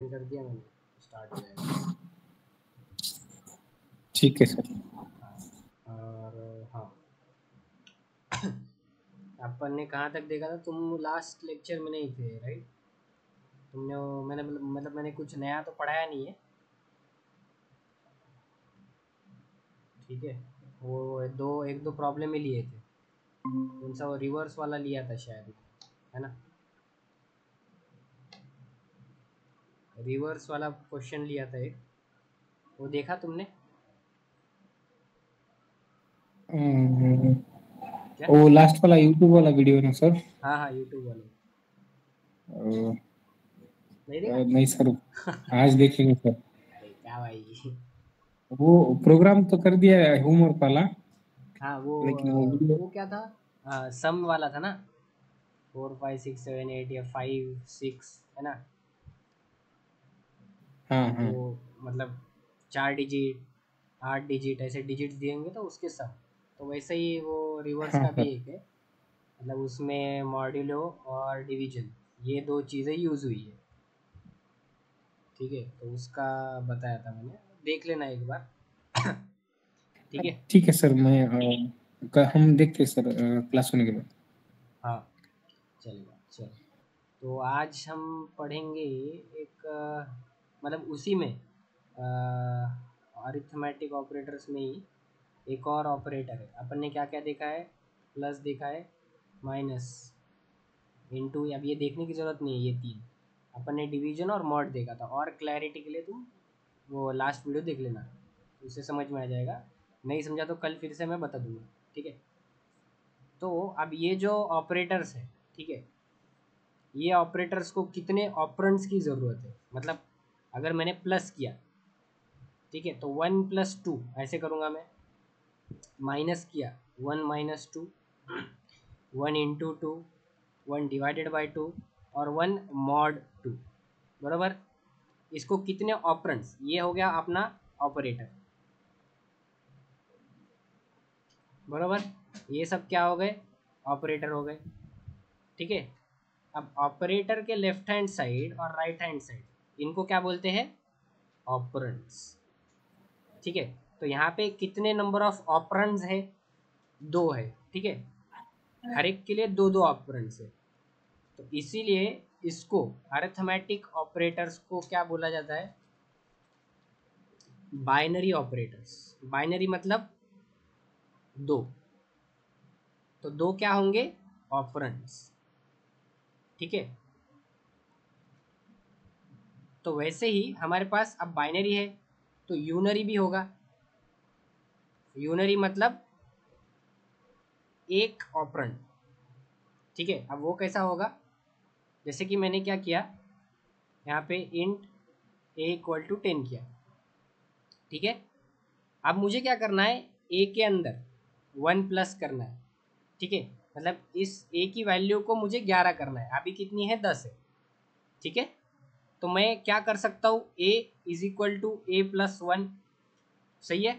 कर दिया मैंने, स्टार्ट हो जाएगा। ठीक है सर। और हाँ, अपन ने कहाँ तक देखा था? तुम लास्ट लेक्चर में नहीं थे, राइट? तुमने मैंने मैंने कुछ नया तो पढ़ाया नहीं है, ठीक है। वो एक दो प्रॉब्लम ही लिए थे। कौन सा वो रिवर्स वाला लिया था शायद, है ना? रिवर्स वाला क्वेश्चन लिया था एक, वो देखा तुमने अम्म, क्या? वो लास्ट वाला यूट्यूब वाला वीडियो ना सर? हाँ हाँ, यूट्यूब वाले। अ, नहीं देखा? नहीं सर, आज देखेंगे सर। अरे क्या भाई! वो प्रोग्राम तो कर दिया है होमवर्क वाला, हाँ लेकिन वो वीडियो। वो क्या था? सम वाला था ना? 4 5 6 7 8 या 5 6, है ना? हाँ हाँ। वो मतलब 4 डिजिट, 8 डिजिट, ऐसे डिजिट्स दिएंगे तो उसके सम। तो वैसे ही वो रिवर्स हाँ का भी सर। एक है। मतलब उसमें मॉड्यूलो और डिवीजन, ये दो चीज़ें यूज़ हुई है, ठीक है। तो उसका बताया था मैंने, देख लेना एक बार। ठीक है। ठीक है सर, मैं हम देखते हैं सर क्लास होने के बाद। हाँ, चलेगा, चलो। तो आज हम पढ़ेंगे एक मतलब उसी में अरिथमेटिक ऑपरेटर्स में ही एक और ऑपरेटर है। अपन ने क्या क्या देखा है? प्लस देखा है, माइनस, इनटू। अब ये देखने की ज़रूरत नहीं है ये तीन। अपन ने डिवीजन और मॉड देखा था। और क्लैरिटी के लिए तुम वो लास्ट वीडियो देख लेना, उससे समझ में आ जाएगा। नहीं समझा तो कल फिर से मैं बता दूंगा, ठीक है। तो अब ये जो ऑपरेटर्स है, ठीक है, ये ऑपरेटर्स को कितने ऑपरेंड्स की ज़रूरत है? मतलब अगर मैंने प्लस किया, ठीक है, तो 1 + 2 ऐसे करूँगा मैं। माइनस किया, 1 - 2, 1 × 2, 1/2 और 1 mod 2, बराबर। इसको कितने ऑपरेंड्स, ये हो गया अपना ऑपरेटर, बराबर। ये सब क्या हो गए? ऑपरेटर हो गए, ठीक है। अब ऑपरेटर के लेफ्ट हैंड साइड और राइट हैंड साइड, इनको क्या बोलते हैं? ऑपरेंड्स, ठीक है। तो यहाँ पे कितने नंबर ऑफ ऑपरेंड्स है? दो है, ठीक है। हर एक के लिए दो दो ऑपरेंड्स है। तो इसीलिए इसको, अरिथमेटिक ऑपरेटर्स को क्या बोला जाता है? Binary operators. बाइनरी मतलब दो। तो दो क्या होंगे? ऑपरेंड्स, ठीक है। तो वैसे ही हमारे पास अब बाइनरी है, तो यूनरी भी होगा। यूनरी मतलब एक ऑपरेंड, ठीक है। अब वो कैसा होगा? जैसे कि मैंने क्या किया, यहाँ पे इंट a = 10 किया, ठीक है। अब मुझे क्या करना है? ए के अंदर 1 प्लस करना है, ठीक है। मतलब इस ए की वैल्यू को मुझे 11 करना है। अभी कितनी है? 10 है, ठीक है। तो मैं क्या कर सकता हूँ? a = a+1, सही है।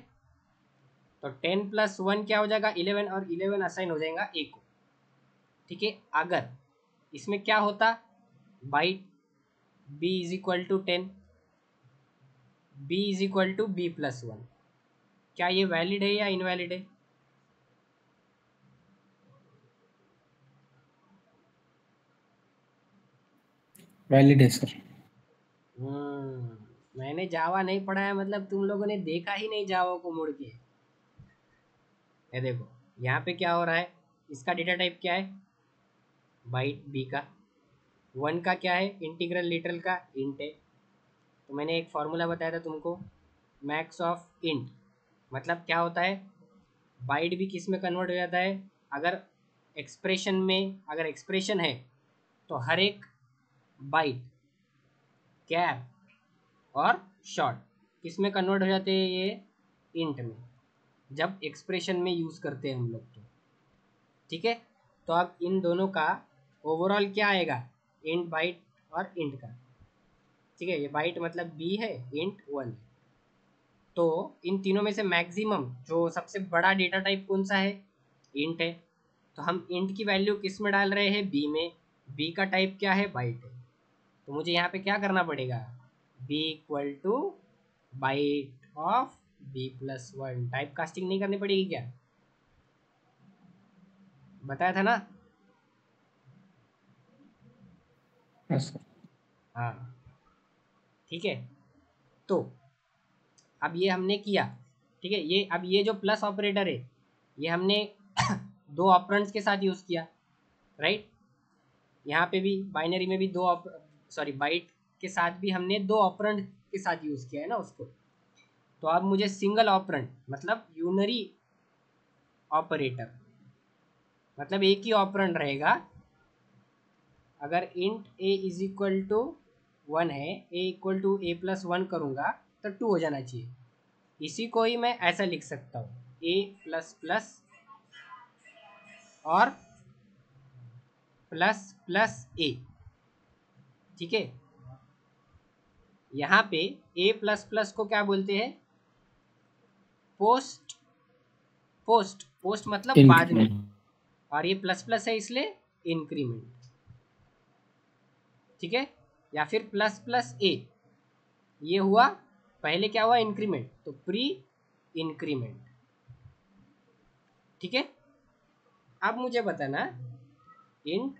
तो 10 + 1 क्या हो जाएगा? 11, और 11 असाइन हो जाएगा ए को, ठीक है। अगर इसमें क्या होता? बाइट b = 10, b = b+1, क्या ये वैलिड है या इनवैलिड है? वैलिड है सर। मैंने जावा नहीं पढ़ा है, मतलब तुम लोगों ने देखा ही नहीं जावा को मुड़ के। ये देखो, यहाँ पे क्या हो रहा है? इसका डेटा टाइप क्या है? बाइट बी का। वन का क्या है? इंटीग्रल लिटरल का इंट है। तो मैंने एक फॉर्मूला बताया था तुमको, मैक्स ऑफ इंट। मतलब क्या होता है? बाइट भी किस में कन्वर्ट हो जाता है? अगर एक्सप्रेशन में, अगर एक्सप्रेशन है तो हर एक बाइट, कैप और शॉर्ट किस में कन्वर्ट हो जाते हैं? ये इंट में, जब एक्सप्रेशन में यूज़ करते हैं हम लोग तो, ठीक है। तो अब इन दोनों का ओवरऑल क्या आएगा? इंट बाइट और इंट का, ठीक है। ये बाइट मतलब बी है, इंट 1 है। तो इन तीनों में से मैक्सिमम जो सबसे बड़ा डेटा टाइप कौन सा है? इंट है। तो हम इंट की वैल्यू किस में डाल रहे हैं? बी में। बी का टाइप क्या है? बाइट है। तो मुझे यहाँ पे क्या करना पड़ेगा? B equal to byte of b+1। Type casting नहीं करनी पड़ेगी क्या? बताया था ना। हाँ सर। हाँ ठीक है। तो अब ये हमने किया, ठीक है। ये अब ये जो प्लस ऑपरेटर है ये हमने दो ऑपरेंड्स के साथ यूज़ किया, राइट। यहाँ पे भी बाइनरी में भी सॉरी बाइट के साथ भी हमने दो ऑपरेंड के साथ यूज़ किया है ना उसको। तो अब मुझे सिंगल ऑपरेंड मतलब यूनरी ऑपरेटर, मतलब एक ही ऑपरेंड रहेगा। अगर int a is equal to 1 है, ए इक्वल टू a+1 करूँगा तो 2 हो जाना चाहिए। इसी को ही मैं ऐसा लिख सकता हूँ, a++ और प्लस प्लस ए, ठीक है। यहाँ पे a++ को क्या बोलते हैं? पोस्ट। पोस्ट पोस्ट मतलब बाद में, इंक्रीमेंट। और ये प्लस प्लस है इसलिए इंक्रीमेंट, ठीक है। या फिर प्लस प्लस ए, ये हुआ पहले क्या हुआ? इंक्रीमेंट, तो प्री इंक्रीमेंट, ठीक है। अब मुझे बताना इंट,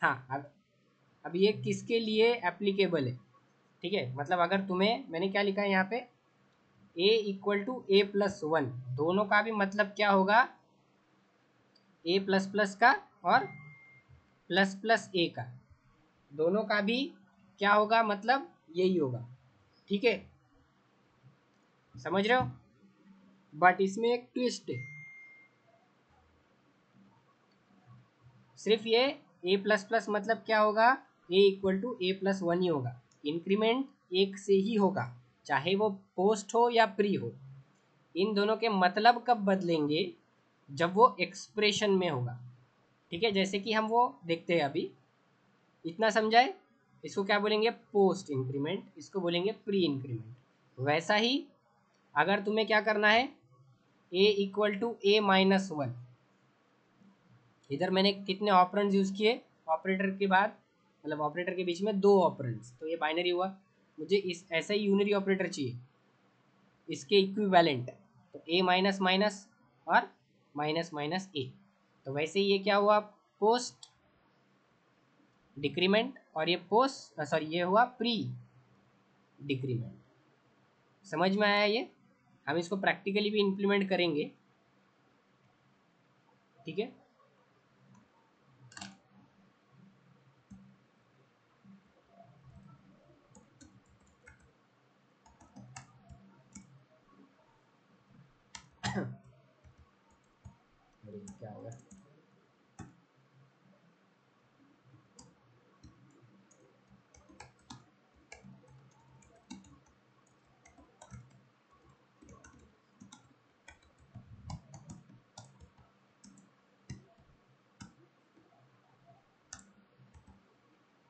हाँ अब ये किसके लिए एप्लीकेबल है, ठीक है। मतलब अगर तुम्हें, मैंने क्या लिखा है यहाँ पे, a इक्वल टू a+1, दोनों का भी मतलब क्या होगा? a++ का और प्लस प्लस ए का, दोनों का भी क्या होगा? मतलब यही होगा, ठीक है। समझ रहे हो? बट इसमें एक ट्विस्ट है। सिर्फ ये a++ मतलब क्या होगा? a इक्वल टू a+1 ही होगा। इंक्रीमेंट एक से ही होगा, चाहे वो पोस्ट हो या प्री हो। इन दोनों के मतलब कब बदलेंगे? जब वो एक्सप्रेशन में होगा, ठीक है। जैसे कि हम वो देखते हैं अभी, इतना समझाए। इसको क्या बोलेंगे? पोस्ट इंक्रीमेंट, इसको बोलेंगे प्री इंक्रीमेंट। वैसा ही अगर तुम्हें क्या करना है, a इक्वल टू a-1, इधर मैंने कितने ऑपरेंड्स यूज़ किए? ऑपरेटर के बाद, मतलब ऑपरेटर के बीच में दो ऑपरेंड्स, तो ये बाइनरी हुआ। मुझे इस ऐसा ही यूनरी ऑपरेटर चाहिए, इसके इक्विवेलेंट। तो a माइनस माइनस और माइनस माइनस ए, तो वैसे ही ये क्या हुआ? पोस्ट डिक्रीमेंट, और ये पोस्ट सॉरी ये हुआ प्री डिक्रीमेंट। समझ में आया ये? हम इसको प्रैक्टिकली भी इम्प्लीमेंट करेंगे, ठीक है। क्या होगा?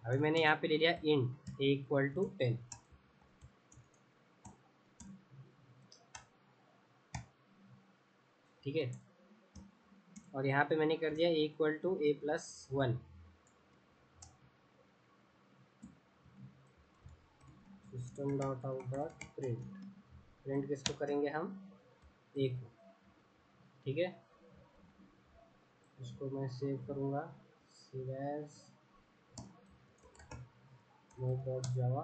अभी मैंने यहाँ पे ले लिया इंट a इक्वल टू 10, ठीक है। और यहाँ पे मैंने कर दिया a equal to a+1। System dot out dot print, print किसको करेंगे हम? a को, ठीक है। इसको मैं सेव करूँगा, सेव एज मोहित डॉट जावा,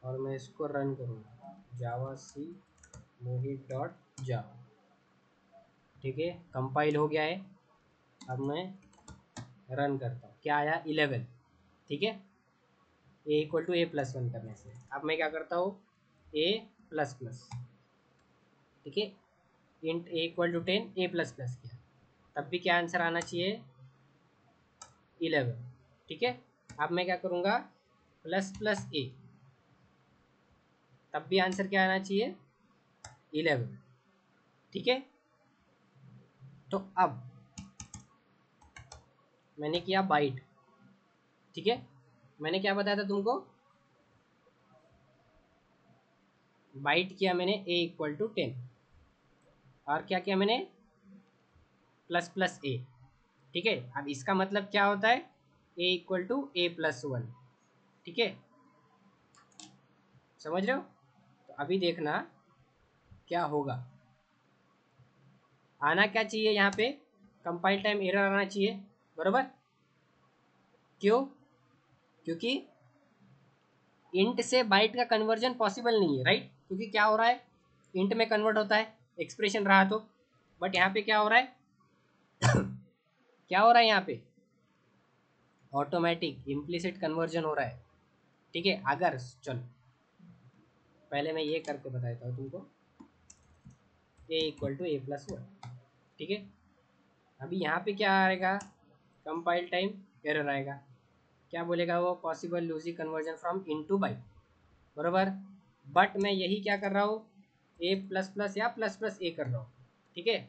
और मैं इसको रन करूँगा, जावा सी मोहित डॉट जावा, ठीक है। कंपाइल हो गया है। अब मैं रन करता हूँ, क्या आया? 11, ठीक है। a इक्वल टू a+1 करने से अब मैं क्या करता हूँ? a++, ठीक है। Int a equal to 10 a++ किया, तब भी क्या आंसर आना चाहिए? 11, ठीक है। अब मैं क्या करूँगा? प्लस प्लस ए, तब भी आंसर क्या आना चाहिए? 11, ठीक है। तो अब मैंने किया बाइट, ठीक है। मैंने क्या बताया था तुमको? बाइट किया मैंने a इक्वल टू 10, और क्या किया मैंने? प्लस प्लस ए, ठीक है। अब इसका मतलब क्या होता है? a इक्वल टू a+1, ठीक है। समझ रहे हो? तो अभी देखना क्या होगा। आना क्या चाहिए यहाँ पे, कंपाइल टाइम एरर आना चाहिए, बरोबर। क्यों? क्योंकि इंट से बाइट का कन्वर्जन पॉसिबल नहीं है, राइट। क्योंकि क्या हो रहा है, इंट में कन्वर्ट होता है एक्सप्रेशन रहा तो, बट यहाँ पे क्या हो रहा है क्या हो रहा है यहाँ पे, ऑटोमेटिक इम्प्लिसिट कन्वर्जन हो रहा है। ठीक है, अगर चलो पहले मैं ये करके बताता हूँ तुमको, a=a+1, ठीक है। अभी यहाँ पे क्या आएगा, कंपाइल टाइम एरर आएगा। क्या बोलेगा वो, possible losing conversion from int to byte, बरोबर। बट मैं यही क्या कर रहा हूँ, a++ या ++a कर रहा हूँ, ठीक है।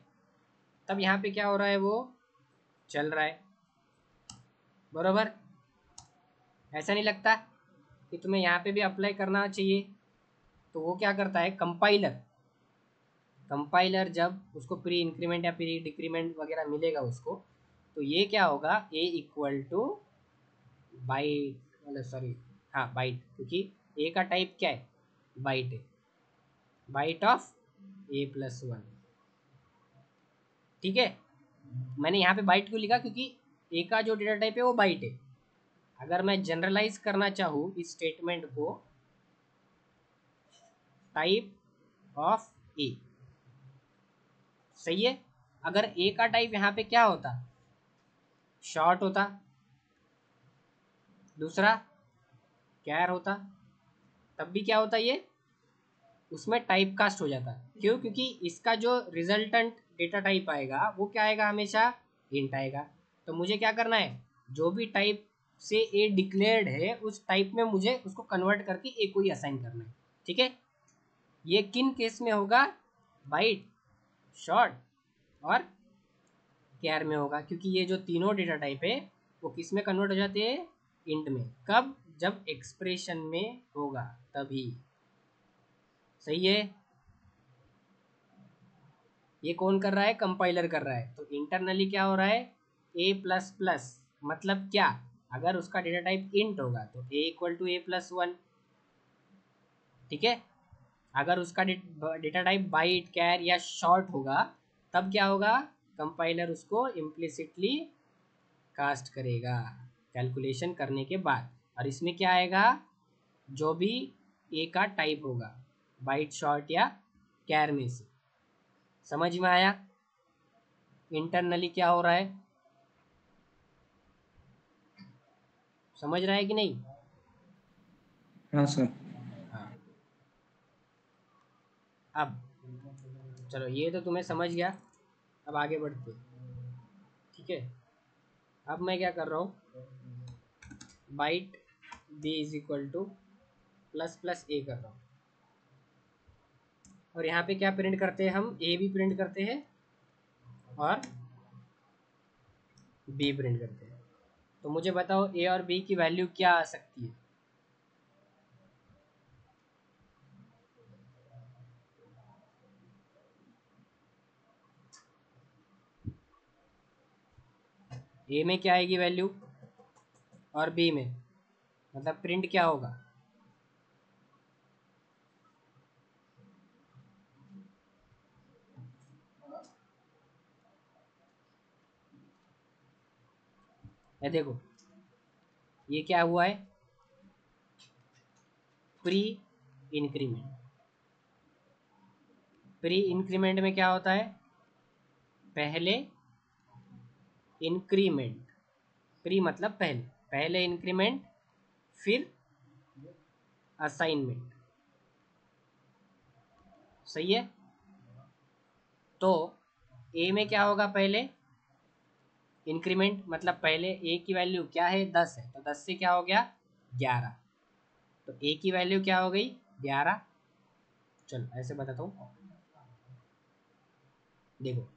तब यहाँ पे क्या हो रहा है, वो चल रहा है, बरोबर। ऐसा नहीं लगता कि तुम्हें यहाँ पे भी अप्लाई करना चाहिए? तो वो क्या करता है, कंपाइलर जब उसको प्री इंक्रीमेंट या प्री डिक्रीमेंट वगैरह मिलेगा उसको, तो ये क्या होगा, a बाइट, मतलब सॉरी, हाँ बाइट, क्योंकि ए का टाइप क्या है, बाइट है, बाइट ऑफ a+1, ठीक है। मैंने यहाँ पे बाइट क्यों लिखा, क्योंकि ए का जो डेटा टाइप है वो बाइट है। अगर मैं जनरलाइज करना चाहूँ इस स्टेटमेंट को, टाइप ऑफ ए, सही है। अगर ए का टाइप यहाँ पे क्या होता, शॉर्ट होता, दूसरा कैर होता, तब भी क्या होता, ये उसमें टाइप कास्ट हो जाता। क्यों? क्योंकि इसका जो रिजल्टेंट डेटा टाइप आएगा वो क्या आएगा, हमेशा इंट आएगा। तो मुझे क्या करना है, जो भी टाइप से ए डिक्लेयर्ड है उस टाइप में मुझे उसको कन्वर्ट करके ए को ही असाइन करना है, ठीक है। ये किन केस में होगा, बाइट, शॉर्ट और कैर में होगा, क्योंकि ये जो तीनों डेटा टाइप है वो किस में कन्वर्ट हो जाते हैं, इंट में। कब? जब एक्सप्रेशन में होगा तभी, सही है। ये कौन कर रहा है, कंपाइलर कर रहा है। तो इंटरनली क्या हो रहा है, a++, मतलब क्या, अगर उसका डेटा टाइप इंट होगा तो a=a+1, ठीक है। अगर उसका डेटा टाइप बाइट, कैर या शॉर्ट होगा तब क्या होगा, कंपाइलर उसको इम्प्लिसिटली कास्ट करेगा कैलकुलेशन करने के बाद। और इसमें क्या आएगा, जो भी ए का टाइप होगा, बाइट, शॉर्ट या कैर में से। समझ में आया इंटरनली क्या हो रहा है, समझ रहा है कि नहीं? हाँ सर। हाँ। अब चलो ये तो तुम्हें समझ गया, अब आगे बढ़ते, ठीक है। अब मैं क्या कर रहा हूँ, बाइट b=++a कर रहा हूँ, और यहाँ पे क्या प्रिंट करते हैं हम, ए भी प्रिंट करते हैं और बी प्रिंट करते हैं। तो मुझे बताओ ए और बी की वैल्यू क्या आ सकती है। ए में क्या आएगी वैल्यू, और बी में, मतलब प्रिंट क्या होगा, ये देखो ये क्या हुआ है, प्री इंक्रीमेंट। प्री इंक्रीमेंट में क्या होता है, पहले इंक्रीमेंट, प्री मतलब पहले, पहले इंक्रीमेंट फिर असाइनमेंट, सही है। तो ए में क्या होगा, पहले इंक्रीमेंट, मतलब पहले ए की वैल्यू क्या है, 10 है, तो 10 से क्या हो गया, 11। तो ए की वैल्यू क्या हो गई, 11। चलो ऐसे बताता हूँ, देखो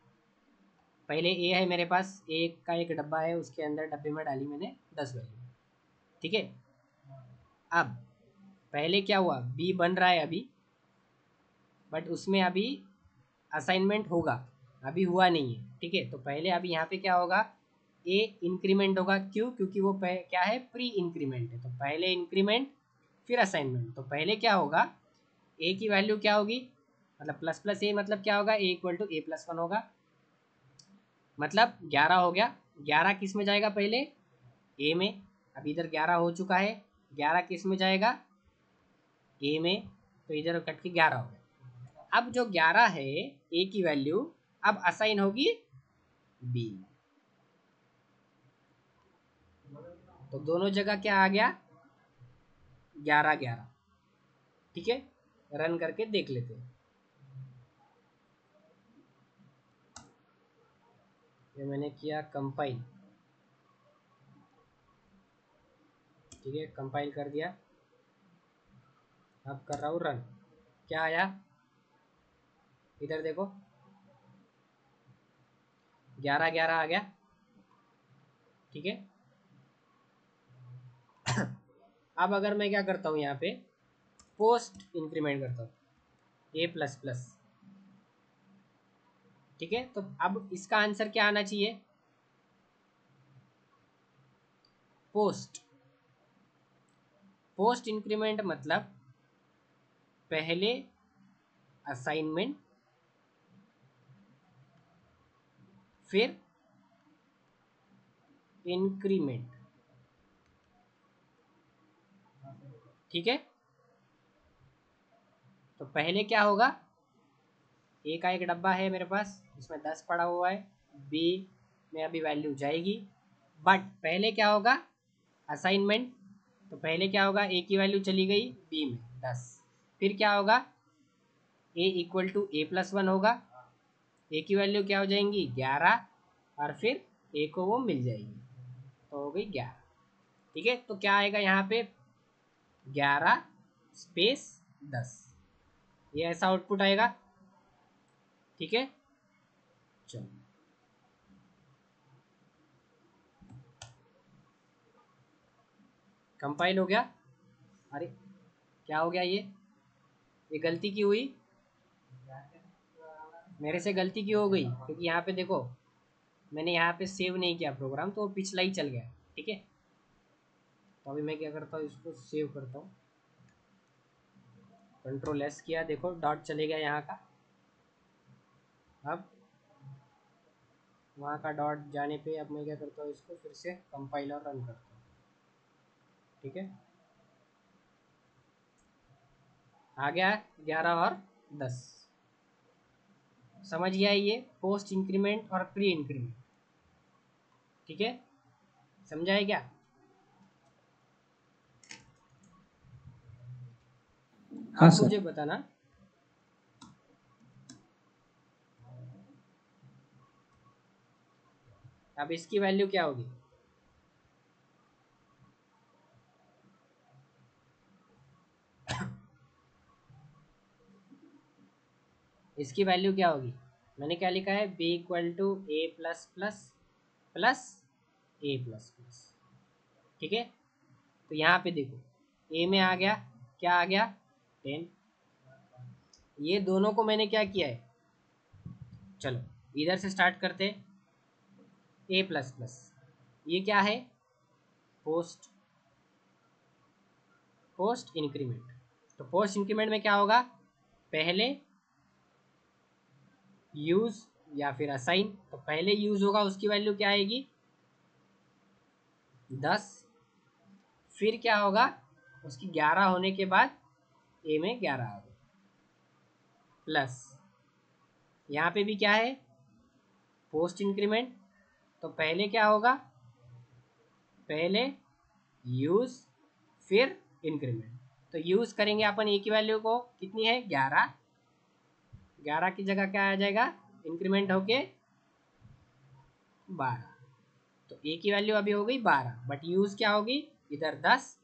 पहले ए है मेरे पास, ए का एक डब्बा है, उसके अंदर डब्बे में डाली मैंने 10 वैल्यू, ठीक है। अब पहले क्या हुआ, बी बन रहा है अभी, बट उसमें अभी असाइनमेंट होगा, अभी हुआ नहीं है, ठीक है। तो पहले अभी यहाँ पे क्या होगा, ए इंक्रीमेंट होगा, क्यों? क्योंकि वो क्या है, प्री इंक्रीमेंट है। तो पहले इंक्रीमेंट फिर असाइनमेंट। तो पहले क्या होगा, ए की वैल्यू क्या होगी, मतलब प्लस प्लस ए मतलब क्या होगा, a equal to a plus one होगा, मतलब 11 हो गया। 11 किस में जाएगा, पहले ए में, अब इधर 11 हो चुका है, 11 किस में जाएगा, ए में, तो इधर कट के 11 हो गया। अब जो 11 है ए की वैल्यू अब असाइन होगी बी, तो दोनों जगह क्या आ गया, 11 11। ठीक है, रन करके देख लेते हैं। ये मैंने किया कंपाइल, ठीक है, कंपाइल कर दिया। अब कर रहा हूँ रन, क्या आया, इधर देखो 11 11 आ गया। ठीक है, अब अगर मैं क्या करता हूँ यहाँ पे पोस्ट इंक्रीमेंट करता हूँ ए प्लस प्लस। ठीक है, तो अब इसका आंसर क्या आना चाहिए, पोस्ट। पोस्ट इंक्रीमेंट मतलब पहले असाइनमेंट फिर इंक्रीमेंट। ठीक है, तो पहले क्या होगा, ए का एक डब्बा है मेरे पास, इसमें 10 पड़ा हुआ है, बी में अभी वैल्यू जाएगी, बट पहले क्या होगा, असाइनमेंट, तो पहले क्या होगा, ए की वैल्यू चली गई बी में 10, फिर क्या होगा, a equal to a plus one होगा, ए की वैल्यू क्या हो जाएंगी 11, और फिर ए को वो मिल जाएगी, तो हो गई 11। ठीक है, तो क्या आएगा यहाँ पे 11 स्पेस 10, ये ऐसा आउटपुट आएगा। ठीक है, चलो कंपाइल हो गया। अरे क्या हो गया, ये गलती की हुई, मेरे से गलती क्यों हो गई, क्योंकि यहाँ पे देखो मैंने यहाँ पे सेव नहीं किया प्रोग्राम, तो वो पिछला ही चल गया। ठीक है, तो अभी मैं क्या करता हूँ, इसको सेव करता हूँ, कंट्रोल एस किया, देखो डॉट चले गया यहाँ का। अब वहाँ का डॉट जाने पे अब मैं क्या करता हूँ, इसको फिर से कंपाइल और रन करता हूँ। ठीक है, आ गया 11 और 10। समझ गया ये पोस्ट इंक्रीमेंट और प्री इंक्रीमेंट। ठीक है, समझा है क्या, हाँ अब सर। मुझे बताना अब इसकी वैल्यू क्या होगी, इसकी वैल्यू क्या होगी, मैंने क्या लिखा है, b equal to a plus plus plus a plus plus. ठीक है, तो यहाँ पे देखो ए में आ गया, क्या आ गया 10, ये दोनों को मैंने क्या किया है, चलो इधर से स्टार्ट करते, ए प्लस प्लस, ये क्या है, पोस्ट पोस्ट इंक्रीमेंट। तो पोस्ट इंक्रीमेंट में क्या होगा, पहले यूज या फिर असाइन, तो पहले यूज होगा उसकी वैल्यू क्या आएगी 10, फिर क्या होगा उसकी 11 होने के बाद ए में 11 आ गई, प्लस यहाँ पे भी क्या है पोस्ट इंक्रीमेंट, तो पहले क्या होगा, पहले यूज फिर इंक्रीमेंट। तो यूज करेंगे अपन ए की वैल्यू को, कितनी है 11, 11 की जगह क्या आ जाएगा, इंक्रीमेंट होके 12, तो ए की वैल्यू अभी हो गई 12, बट यूज क्या होगी इधर 10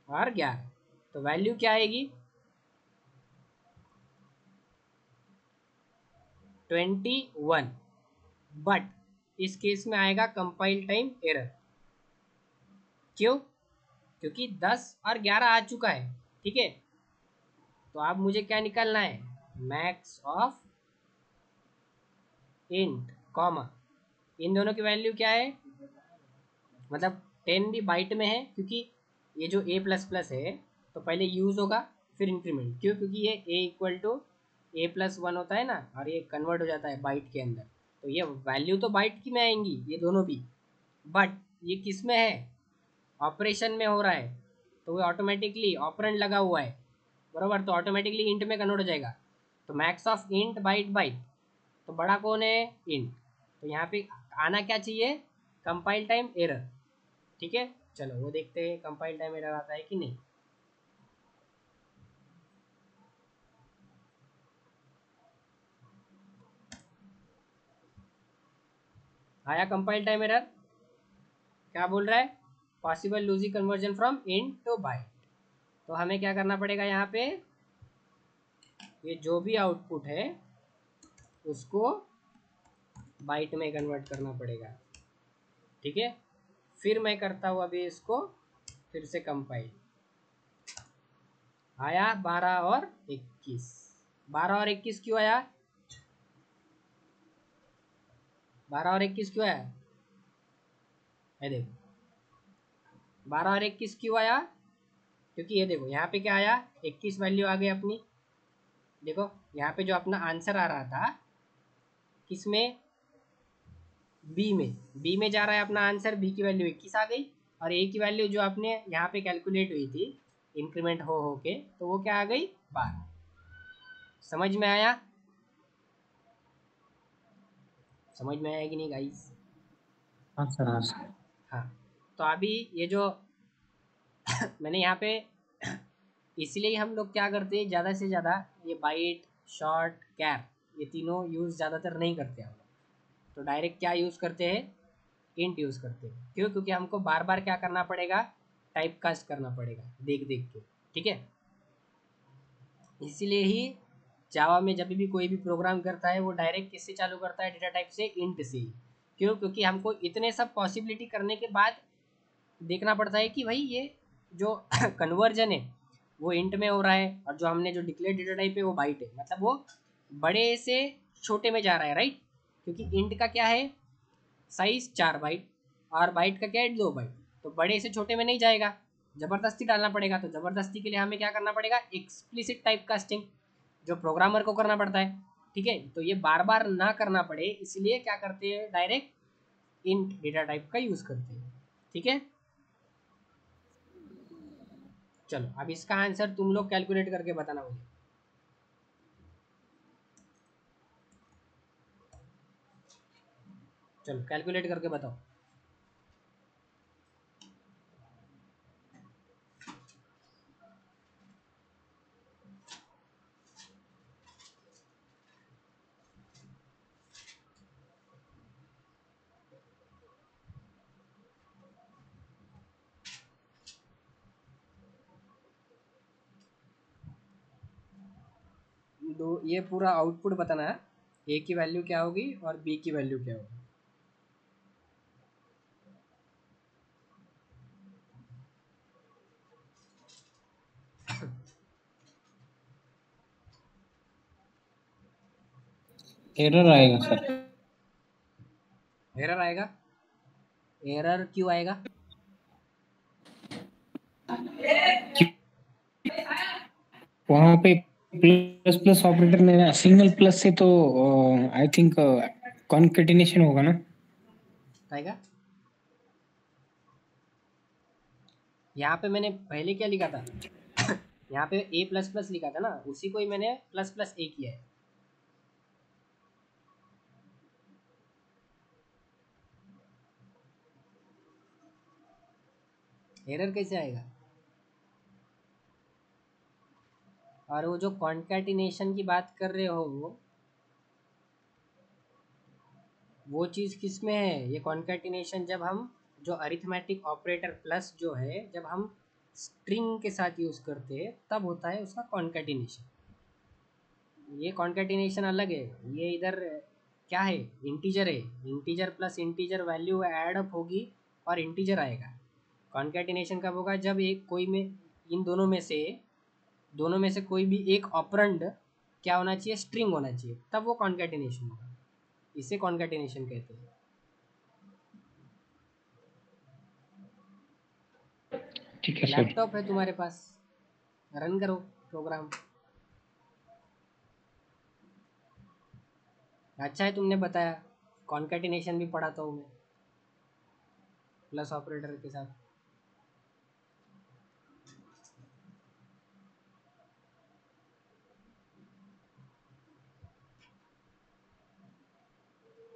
और 11, तो वैल्यू क्या आएगी 21, बट इस केस में आएगा कंपाइल टाइम एरर, क्यों, क्योंकि 10 और 11 आ चुका है। ठीक है, तो अब मुझे क्या निकालना है, मैक्स ऑफ इंट कॉमा, इन दोनों की वैल्यू क्या है, मतलब 10 भी बाइट में है, क्योंकि ये जो ए प्लस प्लस है तो पहले यूज होगा फिर इंक्रीमेंट। क्यों? क्योंकि ये a equal to a plus one होता है ना, और ये कन्वर्ट हो जाता है बाइट के अंदर, तो ये वैल्यू तो बाइट की में आएंगी ये दोनों भी, बट ये किस में है? ऑपरेशन में हो रहा है, तो वो ऑटोमेटिकली ऑपरेंड लगा हुआ है बराबर, तो ऑटोमेटिकली इंट में कन्वर्ट हो जाएगा। तो max of int byte byte, तो बड़ा कौन है? इंट। तो यहाँ पे आना क्या चाहिए? Compile time error. ठीक है, चलो वो देखते हैं कंपाइल टाइम एरर आता है कि नहीं। आया कंपाइल टाइम एरर? क्या बोल रहा है? Possible losing conversion from int to byte. तो हमें क्या करना पड़ेगा यहाँ पे? ये जो भी आउटपुट है उसको बाइट में कन्वर्ट करना पड़ेगा। ठीक है, फिर मैं करता हूँ अभी इसको फिर से कंपाइल। आया 12 और 21। 12 और 21 क्यों आया? 12 और 21 क्यों आया? ये देखो 12 और 21 क्यों आया? क्योंकि ये देखो यहाँ पे क्या आया, 21 वैल्यू आ गई अपनी। देखो यहाँ पे जो अपना आंसर आ रहा था किसमें? बी में जा रहा है अपना आंसर, बी की वैल्यू 21 आ गई, और ए की वैल्यू जो आपने यहाँ पे कैलकुलेट हुई थी इंक्रीमेंट हो के, तो वो क्या आ गई? 12। समझ में आया? समझ में आया कि नहीं गाइस? हाँ सर, हाँ सर। हाँ, तो अभी ये जो मैंने यहाँ पे इसलिए हम लोग क्या करते हैं, ज़्यादा से ज़्यादा ये बाइट, शॉर्ट, कैप, ये तीनों यूज़ ज़्यादातर नहीं करते हम लोग। तो डायरेक्ट क्या यूज़ करते हैं? इंट यूज़ करते हैं। क्यों? क्योंकि हमको बार बार क्या करना पड़ेगा? टाइप कास्ट करना पड़ेगा देख देख के। ठीक है, इसीलिए ही जावा में जब भी कोई भी प्रोग्राम करता है वो डायरेक्ट किससे चालू करता है? डेटा टाइप से, इंट से ही। क्यों? क्योंकि हमको इतने सब पॉसिबिलिटी करने के बाद देखना पड़ता है कि भाई ये जो कन्वर्जन है वो इंट में हो रहा है, और जो हमने जो डिक्लेयर डेटा टाइप है वो बाइट है, मतलब वो बड़े से छोटे में जा रहा है, राइट? क्योंकि इंट का क्या है? साइज 4 बाइट, और बाइट का क्या है? 2 बाइट। तो बड़े से छोटे में नहीं जाएगा, ज़बरदस्ती डालना पड़ेगा। तो ज़बरदस्ती के लिए हमें क्या करना पड़ेगा? एक्सप्लिसिट टाइप कास्टिंग, जो प्रोग्रामर को करना पड़ता है। ठीक है, तो ये बार बार ना करना पड़े इसलिए क्या करते हैं? डायरेक्ट इंट डेटा टाइप का यूज़ करते हैं। ठीक है, चलो अब इसका आंसर तुम लोग कैलकुलेट करके बताना मुझे। चलो कैलकुलेट करके बताओ। दो, ये पूरा आउटपुट बताना है, ए की वैल्यू क्या होगी और बी की वैल्यू क्या होगी। एरर आएगा सर। एरर आएगा? एरर क्यों आएगा? वहाँ पे प्लस प्लस ऑपरेटर में सिंगल प्लस से तो आई थिंक कॉन्केटिनेशन होगा ना। आएगा। यहाँ पे मैंने पहले क्या लिखा था? यहाँ पे ए प्लस प्लस लिखा था ना, उसी को ही मैंने प्लस प्लस ए किया है। एरर कैसे आएगा? और वो जो कॉन्कैटिनेशन की बात कर रहे हो वो चीज़ किस में है? ये कॉन्कैटिनेशन जब हम जो अरिथमेटिक ऑपरेटर प्लस जो है जब हम स्ट्रिंग के साथ यूज़ करते हैं तब होता है उसका कॉन्कैटिनेशन। ये कॉन्कैटिनेशन अलग है। ये इधर क्या है? इंटीजर है। Integer plus integer value add up होगी और इंटीजर आएगा। कॉन्कैटिनेशन कब होगा? जब एक कोई में इन दोनों में से कोई भी एक ऑपरेंड क्या होना चाहिए? स्ट्रिंग होना चाहिए, तब वो कॉन्कैटिनेशन होगा। इसे कॉन्कैटिनेशन कहते हैं। ठीक है सर। लैपटॉप है तुम्हारे पास? रन करो प्रोग्राम। अच्छा है तुमने बताया, कॉन्कैटिनेशन भी पढ़ाता हूँ मैं प्लस ऑपरेटर के साथ।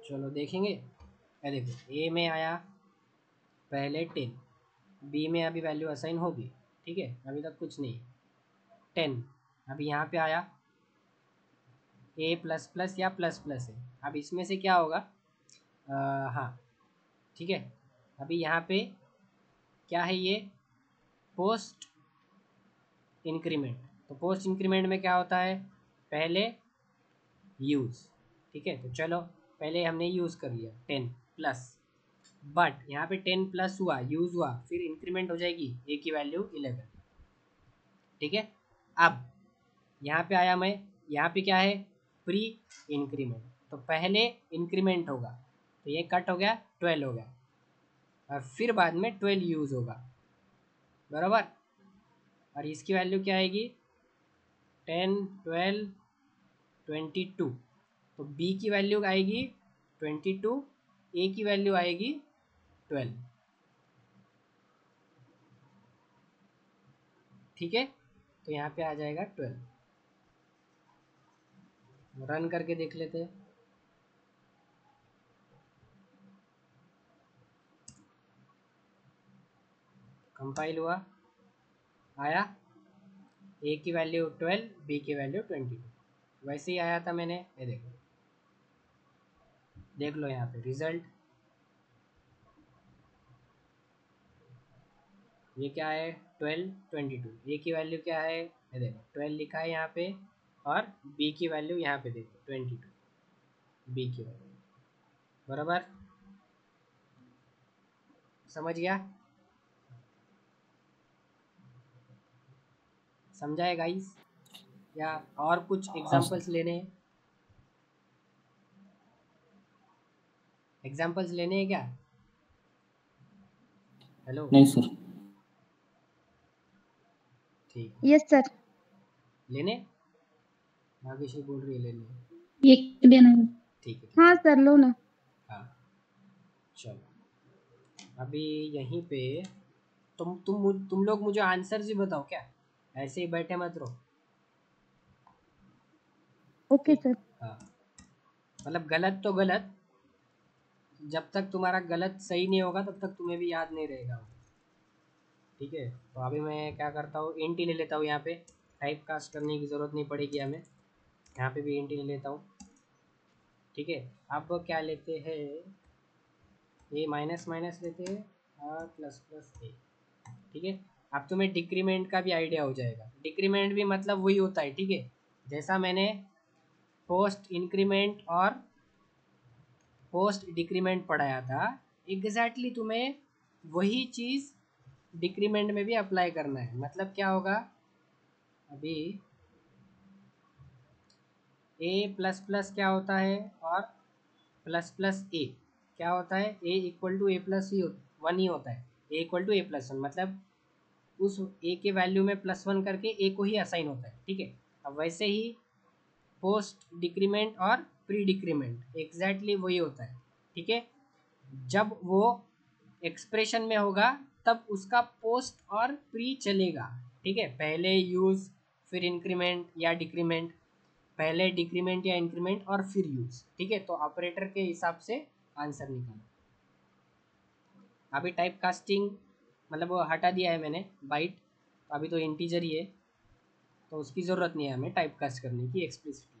चलो देखेंगे। ये देखो ए में आया पहले 10, बी में अभी वैल्यू असाइन होगी, ठीक है, अभी तक कुछ नहीं। 10 अभी यहाँ पे आया ए प्लस प्लस या प्लस प्लस है, अब इसमें से क्या होगा? हाँ ठीक है। अभी यहाँ पे क्या है ये? Post increment. तो पोस्ट इंक्रीमेंट में क्या होता है? पहले यूज़, ठीक है। तो चलो पहले हमने यूज़ कर लिया 10 प्लस, बट यहाँ पे 10 प्लस हुआ, यूज़ हुआ, फिर इंक्रीमेंट हो जाएगी ए की वैल्यू 11, ठीक है। अब यहाँ पे आया मैं, यहाँ पे क्या है? Pre increment. तो पहले इंक्रीमेंट होगा, तो ये कट हो गया, 12 हो गया, और फिर बाद में 12 यूज़ होगा, बराबर। और इसकी वैल्यू क्या आएगी? 10 12 22। तो बी की वैल्यू आएगी 22, ए की वैल्यू आएगी 12, ठीक है। तो यहाँ पे आ जाएगा 12। रन करके देख लेते हैं। कंपाइल हुआ, आया ए की वैल्यू 12, बी की वैल्यू 22, वैसे ही आया था मैंने, ये देखो, देख लो यहाँ पे रिजल्ट। ये क्या है? 12 22। ए की वैल्यू क्या है? ये देखो 12 लिखा है यहाँ पे, और बी की वैल्यू यहाँ पे देखो 22, बी की वैल्यू, बराबर। समझ गया? समझा है गाइस? या और कुछ हाँ एग्जांपल्स लेने हैं? एग्जांपल्स लेने हैं क्या? हेलो। नहीं सर। ठीक है, यस सर। लेने। नागेश्वरी बोल रही है लेने। ये देना है। ठीक है, हाँ ठीक सर लो ना। है। हाँ चलो, अभी यहीं पे तुम लोग मुझे आंसर ही बताओ क्या, ऐसे ही बैठे मत रहो। ओके ठीक। सर। हाँ, मतलब गलत तो गलत, जब तक तुम्हारा गलत सही नहीं होगा तब तक तुम्हें भी याद नहीं रहेगा वो, ठीक है। तो अभी मैं क्या करता हूँ, इंट ही ले लेता हूँ यहाँ पे, टाइप कास्ट करने की ज़रूरत नहीं पड़ेगी हमें, यहाँ पे भी इंट ही ले लेता हूँ, ठीक है। अब क्या लेते हैं? ए माइनस माइनस लेते हैं, और प्लस प्लस ए, ठीक है। अब तुम्हें डिक्रीमेंट का भी आइडिया हो जाएगा। डिक्रीमेंट भी मतलब वही होता है, ठीक है, जैसा मैंने पोस्ट इंक्रीमेंट और पोस्ट डिक्रीमेंट पढ़ाया था, एग्जैक्टली तुम्हें वही चीज़ डिक्रीमेंट में भी अप्लाई करना है। मतलब क्या होगा? अभी ए प्लस प्लस क्या होता है, और प्लस प्लस ए क्या होता है? A equal to a plus ही वन ही होता है। A equal to a plus one, मतलब उस ए के वैल्यू में प्लस वन करके ए को ही असाइन होता है, ठीक है। अब वैसे ही पोस्ट डिक्रीमेंट और प्री डिक्रीमेंट एग्जैक्टली वही होता है, ठीक है। जब वो एक्सप्रेशन में होगा तब उसका पोस्ट और प्री चलेगा, ठीक है। पहले यूज़, फिर इंक्रीमेंट या डिक्रीमेंट, पहले डिक्रीमेंट या इंक्रीमेंट और फिर यूज़, ठीक है। तो ऑपरेटर के हिसाब से आंसर निकालो। अभी टाइप कास्टिंग मतलब वो हटा दिया है मैंने, बाइट, अभी तो इंटीजर ही है, तो उसकी ज़रूरत नहीं है हमें टाइप कास्ट करने की एक्सप्लिसिटली।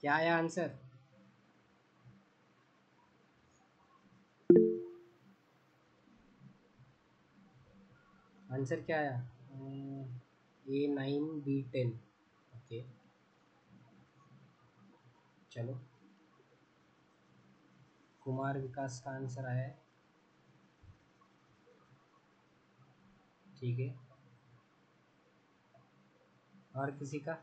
क्या आया आंसर? आंसर क्या आया? A9B10। ओके, चलो कुमार विकास का आंसर आया है। ठीक है, और किसी का?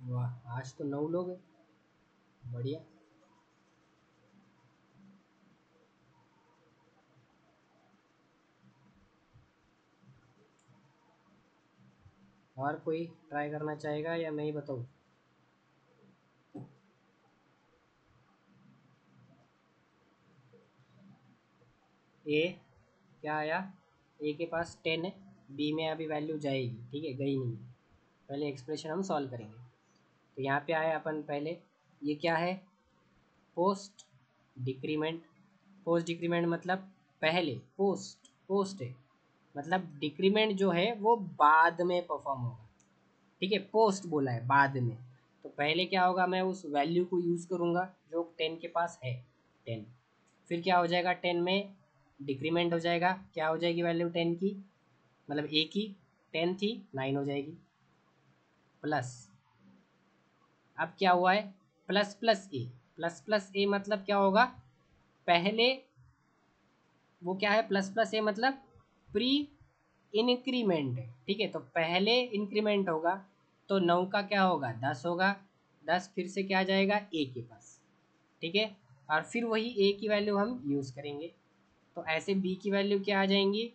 वाह, आज तो 9 लोग हैं, बढ़िया। और कोई ट्राई करना चाहेगा या मैं ही बताऊँ? ए क्या आया? ए के पास 10 है, बी में अभी वैल्यू जाएगी, ठीक है, गई नहीं है। पहले एक्सप्रेशन हम सॉल्व करेंगे। तो यहाँ पे आए अपन पहले, ये क्या है? Post decrement. पोस्ट डिक्रीमेंट मतलब पहले, पोस्ट पोस्ट है मतलब डिक्रीमेंट जो है वो बाद में परफॉर्म होगा, ठीक है, पोस्ट बोला है बाद में। तो पहले क्या होगा, मैं उस वैल्यू को यूज़ करूँगा जो 10 के पास है, 10। फिर क्या हो जाएगा, 10 में डिक्रीमेंट हो जाएगा, क्या हो जाएगी वैल्यू 10 की, मतलब ए की, 10 थी 9 हो जाएगी, प्लस, अब क्या हुआ है, plus plus a. Plus plus ए मतलब क्या होगा, पहले वो क्या है, प्लस प्लस ए मतलब प्री इंक्रीमेंट है, ठीक है। तो पहले इंक्रीमेंट होगा तो 9 का क्या होगा, 10 होगा, 10 फिर से क्या जाएगा ए के पास, ठीक है। और फिर वही ए की वैल्यू हम यूज़ करेंगे, तो ऐसे बी की वैल्यू क्या आ जाएंगी,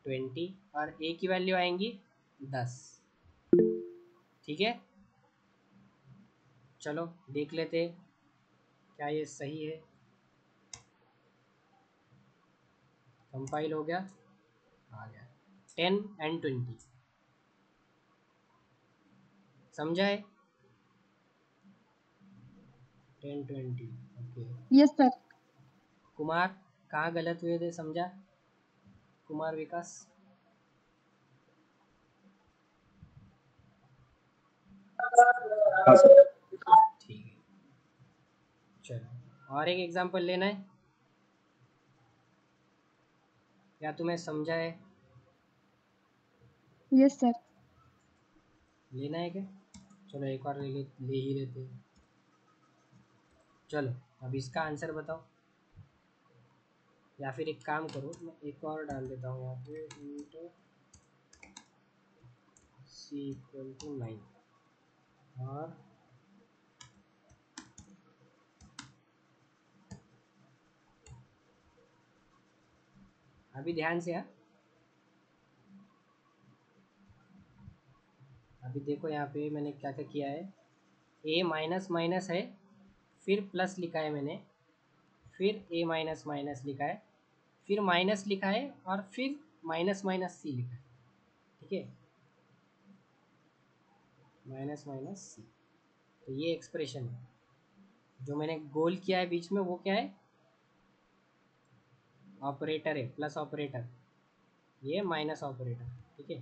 20, और ए की वैल्यू आएंगी 10, ठीक है। चलो देख लेते क्या ये सही है। कंपाइल हो गया, आ गया 10 एंड 20, समझा है? 10 20, ओके। Yes sir. कुमार, कहाँ गलत हुए थे, समझा? कुमार विकास, हाँ सर। ठीक है। चलो और एक एग्जांपल लेना है या तुम्हें समझा है? Yes sir. लेना है क्या? चलो एक और ले ही लेते हैं। चलो अब इसका आंसर बताओ, या फिर एक काम करो, मैं एक और डाल देता हूँ यहाँ पे, इंटू C = 9, और अभी ध्यान से, हाँ, अभी देखो यहाँ पे मैंने क्या क्या किया है। ए माइनस माइनस है, फिर प्लस लिखा है मैंने, फिर ए माइनस माइनस लिखा है, फिर माइनस लिखा है, और फिर माइनस माइनस सी लिखा है, ठीक है, माइनस माइनस सी। तो ये एक्सप्रेशन है, जो मैंने गोल किया है बीच में वो क्या है, ऑपरेटर है, प्लस ऑपरेटर, ये माइनस ऑपरेटर, ठीक है।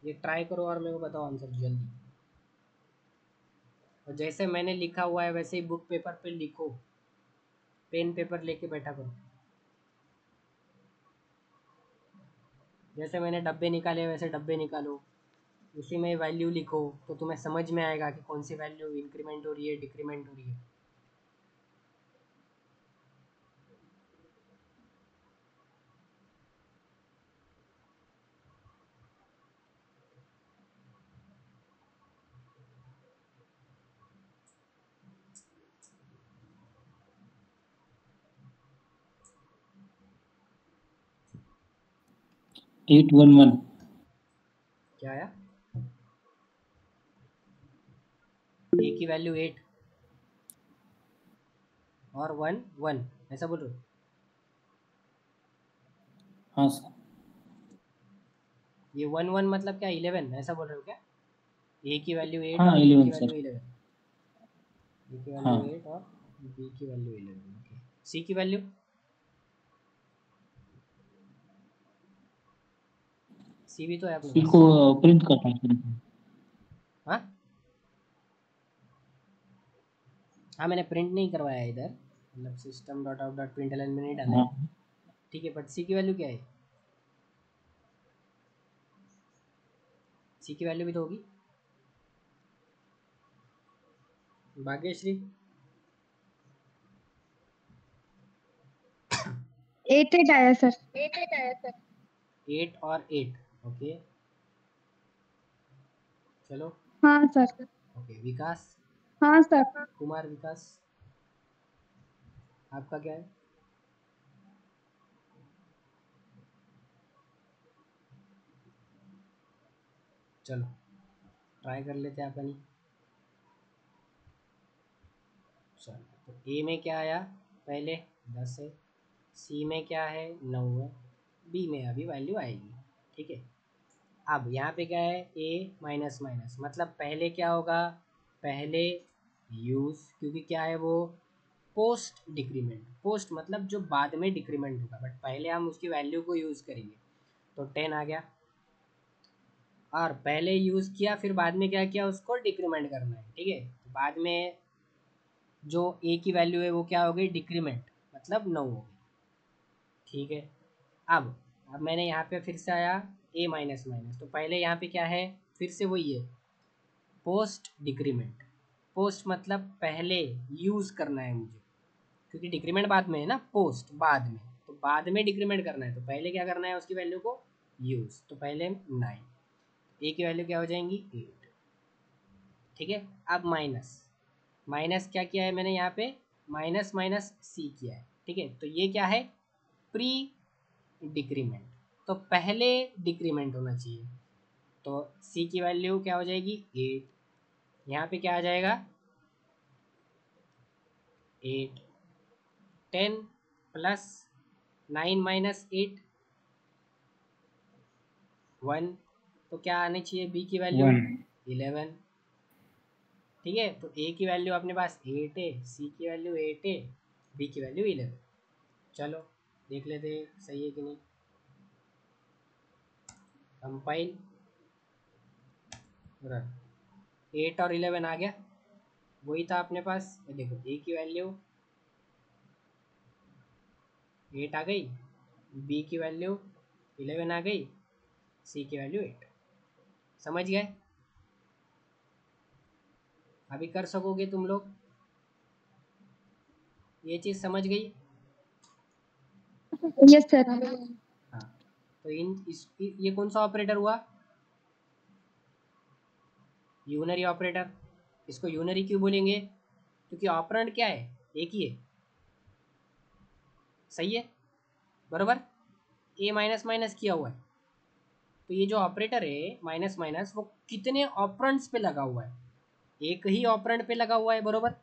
ये ट्राई करो और मेरे को बताओ आंसर जल्दी, और जैसे मैंने लिखा हुआ है वैसे ही बुक पेपर पे लिखो, पेन पेपर लेके बैठा करो। जैसे मैंने डब्बे निकाले वैसे डब्बे निकालो, उसी में वैल्यू लिखो, तो तुम्हें समझ में आएगा कि कौन सी वैल्यू इंक्रीमेंट हो रही है, डिक्रीमेंट हो रही है। Eight one one. क्या आया? ए की वैल्यू 8 और 1 1, ऐसा बोल रहे हो? हाँ सर। ये 1 1 मतलब क्या, 11, ऐसा बोल रहे हो क्या? ए की वैल्यू 8 हाँ और बी की 11 वैल्यू सर। 11। ए की वैल्यू हाँ 8 और बी की वैल्यू 11। ओके, सी की वैल्यू सी भी तो है अपने सी पास। को प्रिंट करना है। हाँ हाँ, मैंने प्रिंट नहीं करवाया है इधर, मतलब system dot out dot print L में नहीं डाला है। हाँ ठीक है, बट सी की वैल्यू क्या है? सी की वैल्यू भी तो होगी भाग्यश्री। 8 आया सर। 8 और 8। ओके चलो। हाँ सर। ओके विकास, हाँ सर। कुमार विकास, आपका क्या है? चलो ट्राई कर लेते हैं अपन ही। चलो तो ए में क्या आया पहले? 10 है। सी में क्या है? 9 है। बी में अभी वैल्यू आएगी। ठीक है, अब यहाँ पे क्या है? ए माइनस माइनस मतलब पहले क्या होगा? पहले यूज़, क्योंकि क्या है वो? Post decrement. पोस्ट मतलब जो बाद में डिक्रीमेंट होगा, बट पहले हम उसकी वैल्यू को यूज़ करेंगे। तो 10 आ गया, और पहले यूज़ किया फिर बाद में क्या किया? उसको डिक्रीमेंट करना है। ठीक है, तो बाद में जो ए की वैल्यू है वो क्या हो गई? डिक्रीमेंट, मतलब 9 हो गई। ठीक है, अब मैंने यहाँ पे फिर से आया ए माइनस माइनस, तो पहले यहाँ पे क्या है? फिर से वही है, पोस्ट डिक्रीमेंट। पोस्ट मतलब पहले यूज़ करना है मुझे, क्योंकि डिक्रीमेंट बाद में है ना, पोस्ट बाद में, तो बाद में डिक्रीमेंट करना है, तो पहले क्या करना है? उसकी वैल्यू को यूज़। तो पहले 9, ए की वैल्यू क्या हो जाएंगी? 8। ठीक है, अब माइनस, माइनस क्या किया है मैंने यहाँ पे? माइनस माइनस सी किया है। ठीक है, तो ये क्या है? प्री डिक्रीमेंट, तो पहले डिक्रीमेंट होना चाहिए। तो सी की वैल्यू क्या हो जाएगी? 8। यहाँ पे क्या आ जाएगा? 8। 10 प्लस 9 माइनस 8 1, तो क्या आनी चाहिए बी की वैल्यू? 1। 11। ठीक है, तो ए की वैल्यू अपने पास 8 है, सी की वैल्यू 8 है, बी की वैल्यू 11। चलो देख लेते हैं सही है कि नहीं। Compile, run. 8 और 11 आ गया, वही था अपने पास। ये देखो ए की वैल्यू 8 आ गई, बी की वैल्यू 11 आ गई, सी की वैल्यू 8। समझ गए? अभी कर सकोगे तुम लोग? ये चीज़ समझ गई? Yes sir. हाँ, तो ये कौन सा ऑपरेटर हुआ? Unary operator. इसको यूनरी क्यों बोलेंगे? क्योंकि ऑपरेंड क्या है? एक ही है। सही है, बराबर। ए माइनस माइनस किया हुआ है, तो ये जो ऑपरेटर है माइनस माइनस, वो कितने ऑपरेंड्स पे लगा हुआ है? एक ही ऑपरेंड पे लगा हुआ है, बरोबर।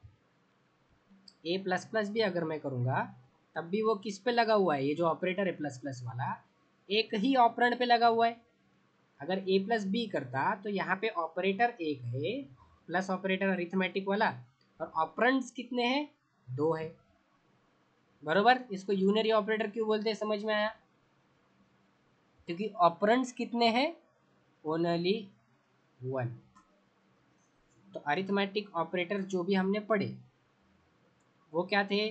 ए प्लस प्लस भी अगर मैं करूँगा तब भी वो किस पे लगा हुआ है? ये जो ऑपरेटर है प्लस प्लस वाला, एक ही ऑपरेंड पे लगा हुआ है। अगर ए प्लस बी करता तो यहाँ पे ऑपरेटर एक है, प्लस ऑपरेटर अरिथमेटिक वाला, और ऑपरेंड्स कितने हैं? 2 है, बरोबर। इसको यूनरी ऑपरेटर क्यों बोलते हैं? समझ में आया? क्योंकि ऑपरेंड्स कितने हैं? ओनली 1। तो अरिथमेटिक ऑपरेटर जो भी हमने पढ़े वो क्या थे?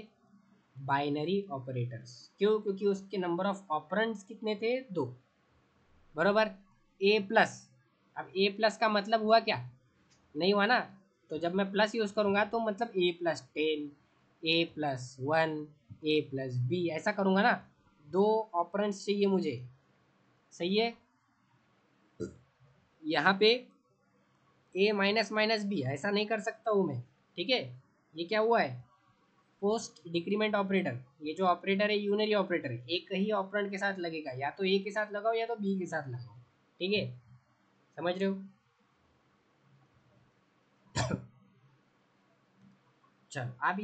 Binary operators. क्यों? क्योंकि उसके नंबर ऑफ ऑपरेंड्स कितने थे? 2, बरोबर। ए प्लस, अब ए प्लस का मतलब हुआ क्या? नहीं हुआ ना, तो जब मैं प्लस यूज़ करूँगा तो मतलब ए प्लस 10, ए प्लस 1, ए प्लस बी, ऐसा करूँगा ना। 2 ऑपरेंड्स चाहिए मुझे, सही है। यहाँ पे ए माइनस माइनस बी ऐसा नहीं कर सकता हूँ मैं। ठीक है, ये क्या हुआ है? Post decrement operator. ये जो ऑपरेटर है यूनरी ऑपरेटर है, एक ही ऑपरेंड के साथ लगेगा, या तो ए के साथ लगाओ या तो बी के साथ लगाओ। ठीक है, समझ रहे हो? चलो अब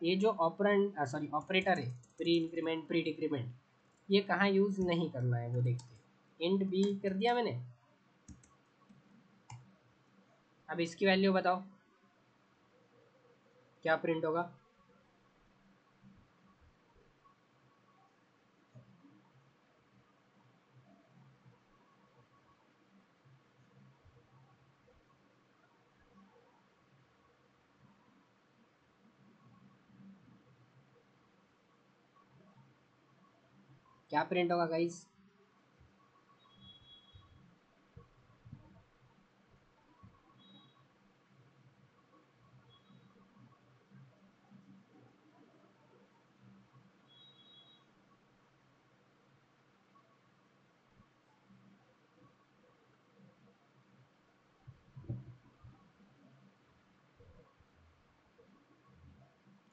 ये जो ऑपरेंड सॉरी ऑपरेटर है, प्री इंक्रीमेंट प्री डिक्रीमेंट, ये कहाँ यूज़ नहीं करना है वो देखते हैं। इंट बी कर दिया मैंने, अब इसकी वैल्यू बताओ क्या प्रिंट होगा। क्या प्रिंट होगा गाइस?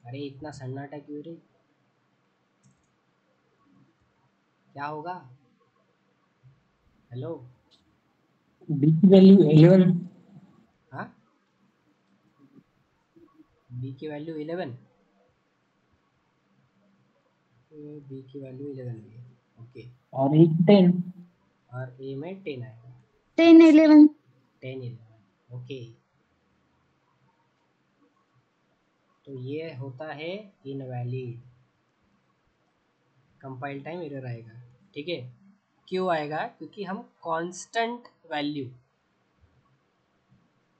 अरे इतना सन्नाटा क्यों रे? क्या होगा? हेलो। बी की वैल्यू 11। हाँ, बी की वैल्यू 11। बी की वैल्यू 11 भी है, ओके। और ए की 10। और ए में 10 आएगा। 10, 11। 10 11, ओके। तो ये होता है इनवैलिड, कंपाइल टाइम एरर आएगा। ठीक है, क्यों आएगा? क्योंकि हम कांस्टेंट वैल्यू,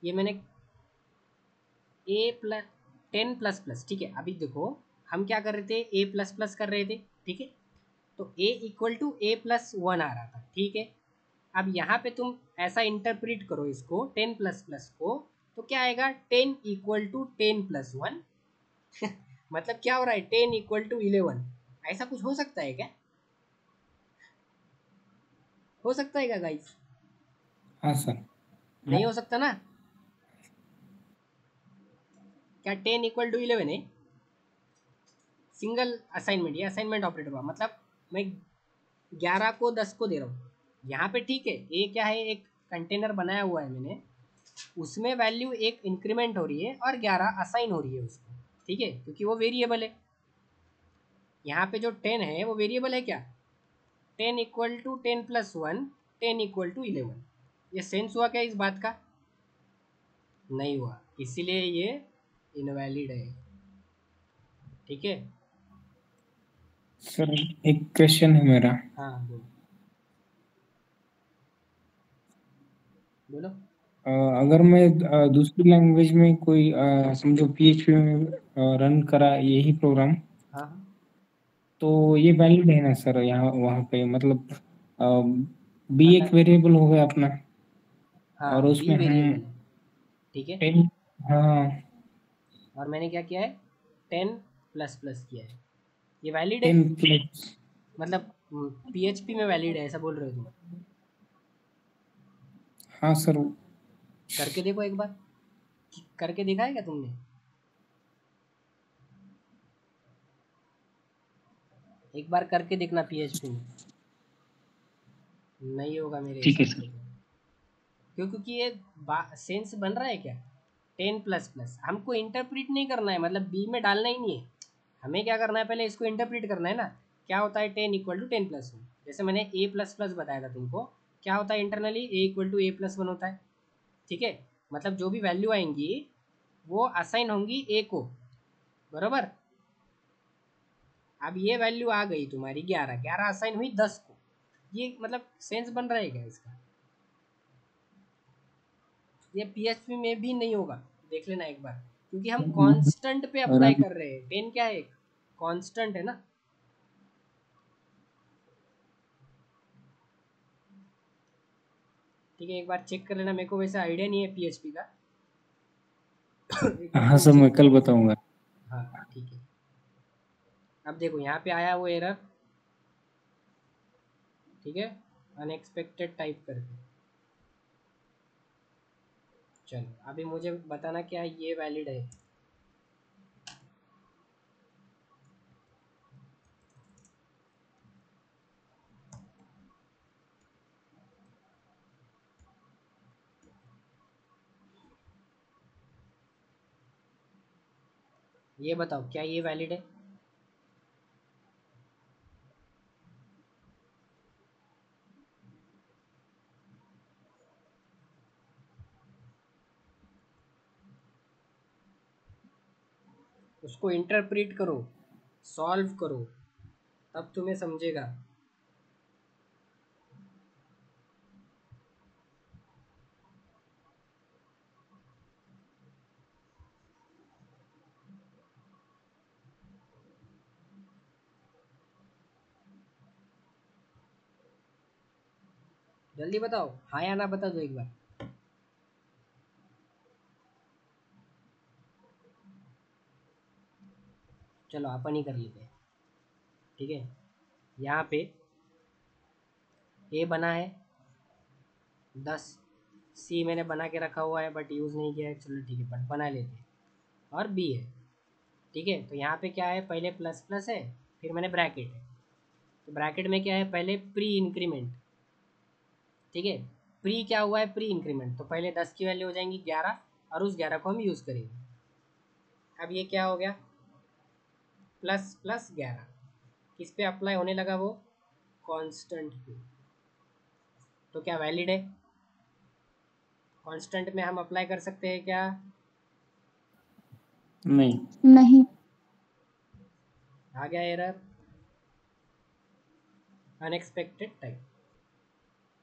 ये मैंने ए प्लस 10 प्लस प्लस, ठीक है। अभी देखो हम क्या कर रहे थे, ए प्लस प्लस कर रहे थे, ठीक है। तो a equal to a plus one आ रहा था, ठीक है। अब यहाँ पे तुम ऐसा इंटरप्रिट करो इसको 10 प्लस प्लस को, तो क्या आएगा 10 इक्वल टू 10 प्लस वन। मतलब क्या हो रहा है, 10 इक्वल टू 11। ऐसा कुछ हो सकता है क्या? हो सकता है क्या गाइस? हाँ सर। नहीं हो सकता ना। क्या 10 इक्वल टू 11 है? सिंगल असाइनमेंट, ये असाइनमेंट ऑपरेटर हुआ, मतलब मैं 11 को 10 को दे रहा हूँ यहाँ पे, ठीक है। ये क्या है, एक कंटेनर बनाया हुआ है मैंने, उसमें वैल्यू एक इंक्रीमेंट हो रही है और 11 असाइन हो रही है उसको, ठीक है, क्योंकि वो वेरिएबल है। यहाँ पे जो 10 है वो वेरिएबल है क्या? 10 equal to 10 plus one, 10 equal to 11। ये सेंस हुआ क्या इस बात का? नहीं हुआ, इसीलिए ये इनवैलिड है। ठीक है। सर एक क्वेश्चन है मेरा। हाँ बोलो बोलो। अगर मैं दूसरी लैंग्वेज में कोई समझो PHP में रन करा यही प्रोग्राम, हाँ हाँ तो ये वैलिड है ना सर? यहाँ वहाँ पे मतलब बी मतलब एक वेरिएबल हो गया अपना, और हाँ, बी उसमें हम वेरिएबल है, ठीक है। 10। हाँ, और मैंने क्या किया है, 10 प्लस प्लस किया है, ये वैलिड है। 10 प्लस। मतलब PHP में वैलिड है ऐसा बोल रहे हो तुम? हाँ सर। करके देखो एक बार, करके देखा है क्या तुमने? एक बार करके देखना PHP में, नहीं होगा मेरे ठीक है हिसाब से सर। तो। क्यों? क्योंकि ये सेंस बन रहा है क्या, 10 प्लस प्लस हमको इंटरप्रिट नहीं करना है, मतलब बी में डालना ही नहीं है। हमें क्या करना है, पहले इसको इंटरप्रिट करना है ना। क्या होता है 10 इक्वल टू 10 प्लस वन, जैसे मैंने ए प्लस प्लस बताया था तुमको। क्या होता है internally, a equal to a plus one होता है, ठीक है। मतलब जो भी वैल्यू आएंगी वो असाइन होंगी ए को, बरोबर। अब ये वैल्यू आ गई तुम्हारी 11, 11 असाइन हुई 10 को। ये मतलब सेंस बन रहा है क्या इसका? ये PHP में भी नहीं होगा, देख लेना एक बार, क्योंकि हम कांस्टेंट पे अप्लाई रन। कर रहे हैं। 10 क्या है, कांस्टेंट है ना। ठीक है, एक बार चेक कर लेना, मेरे को वैसे आइडिया नहीं है PHP का। एक बार हाँ तुम सर, मैं चेक कर कल लेना। बताऊंगा। हाँ ठीक है। अब देखो यहाँ पे आया वो एरर, ठीक है, अनएक्सपेक्टेड टाइप करके। चलो अभी मुझे बताना क्या ये वैलिड है। ये बताओ क्या ये वैलिड है? उसको इंटरप्रेट करो, सॉल्व करो, तब तुम्हें समझेगा। जल्दी बताओ, हाँ या ना बता दो एक बार। चलो अपन ही कर लेते हैं, ठीक है। यहाँ पे ए बना है 10, सी मैंने बना के रखा हुआ है बट यूज़ नहीं किया है, चलो ठीक है बट बना लेते हैं। और बी है, ठीक है। तो यहाँ पे क्या है, पहले प्लस प्लस है, फिर मैंने ब्रैकेट है। तो ब्रैकेट में क्या है, पहले प्री इंक्रीमेंट, ठीक है। प्री क्या हुआ है, प्री इंक्रीमेंट, तो पहले 10 की वैल्यू हो जाएंगी 11 और उस 11 को हम यूज़ करेंगे। अब ये क्या हो गया, प्लस प्लस 11, किस पे अप्लाई होने लगा, वो कांस्टेंट पे। तो क्या वैलिड है, कांस्टेंट में हम अप्लाई कर सकते हैं क्या? नहीं। नहीं। आ गया एरर, अनएक्सपेक्टेड टाइप,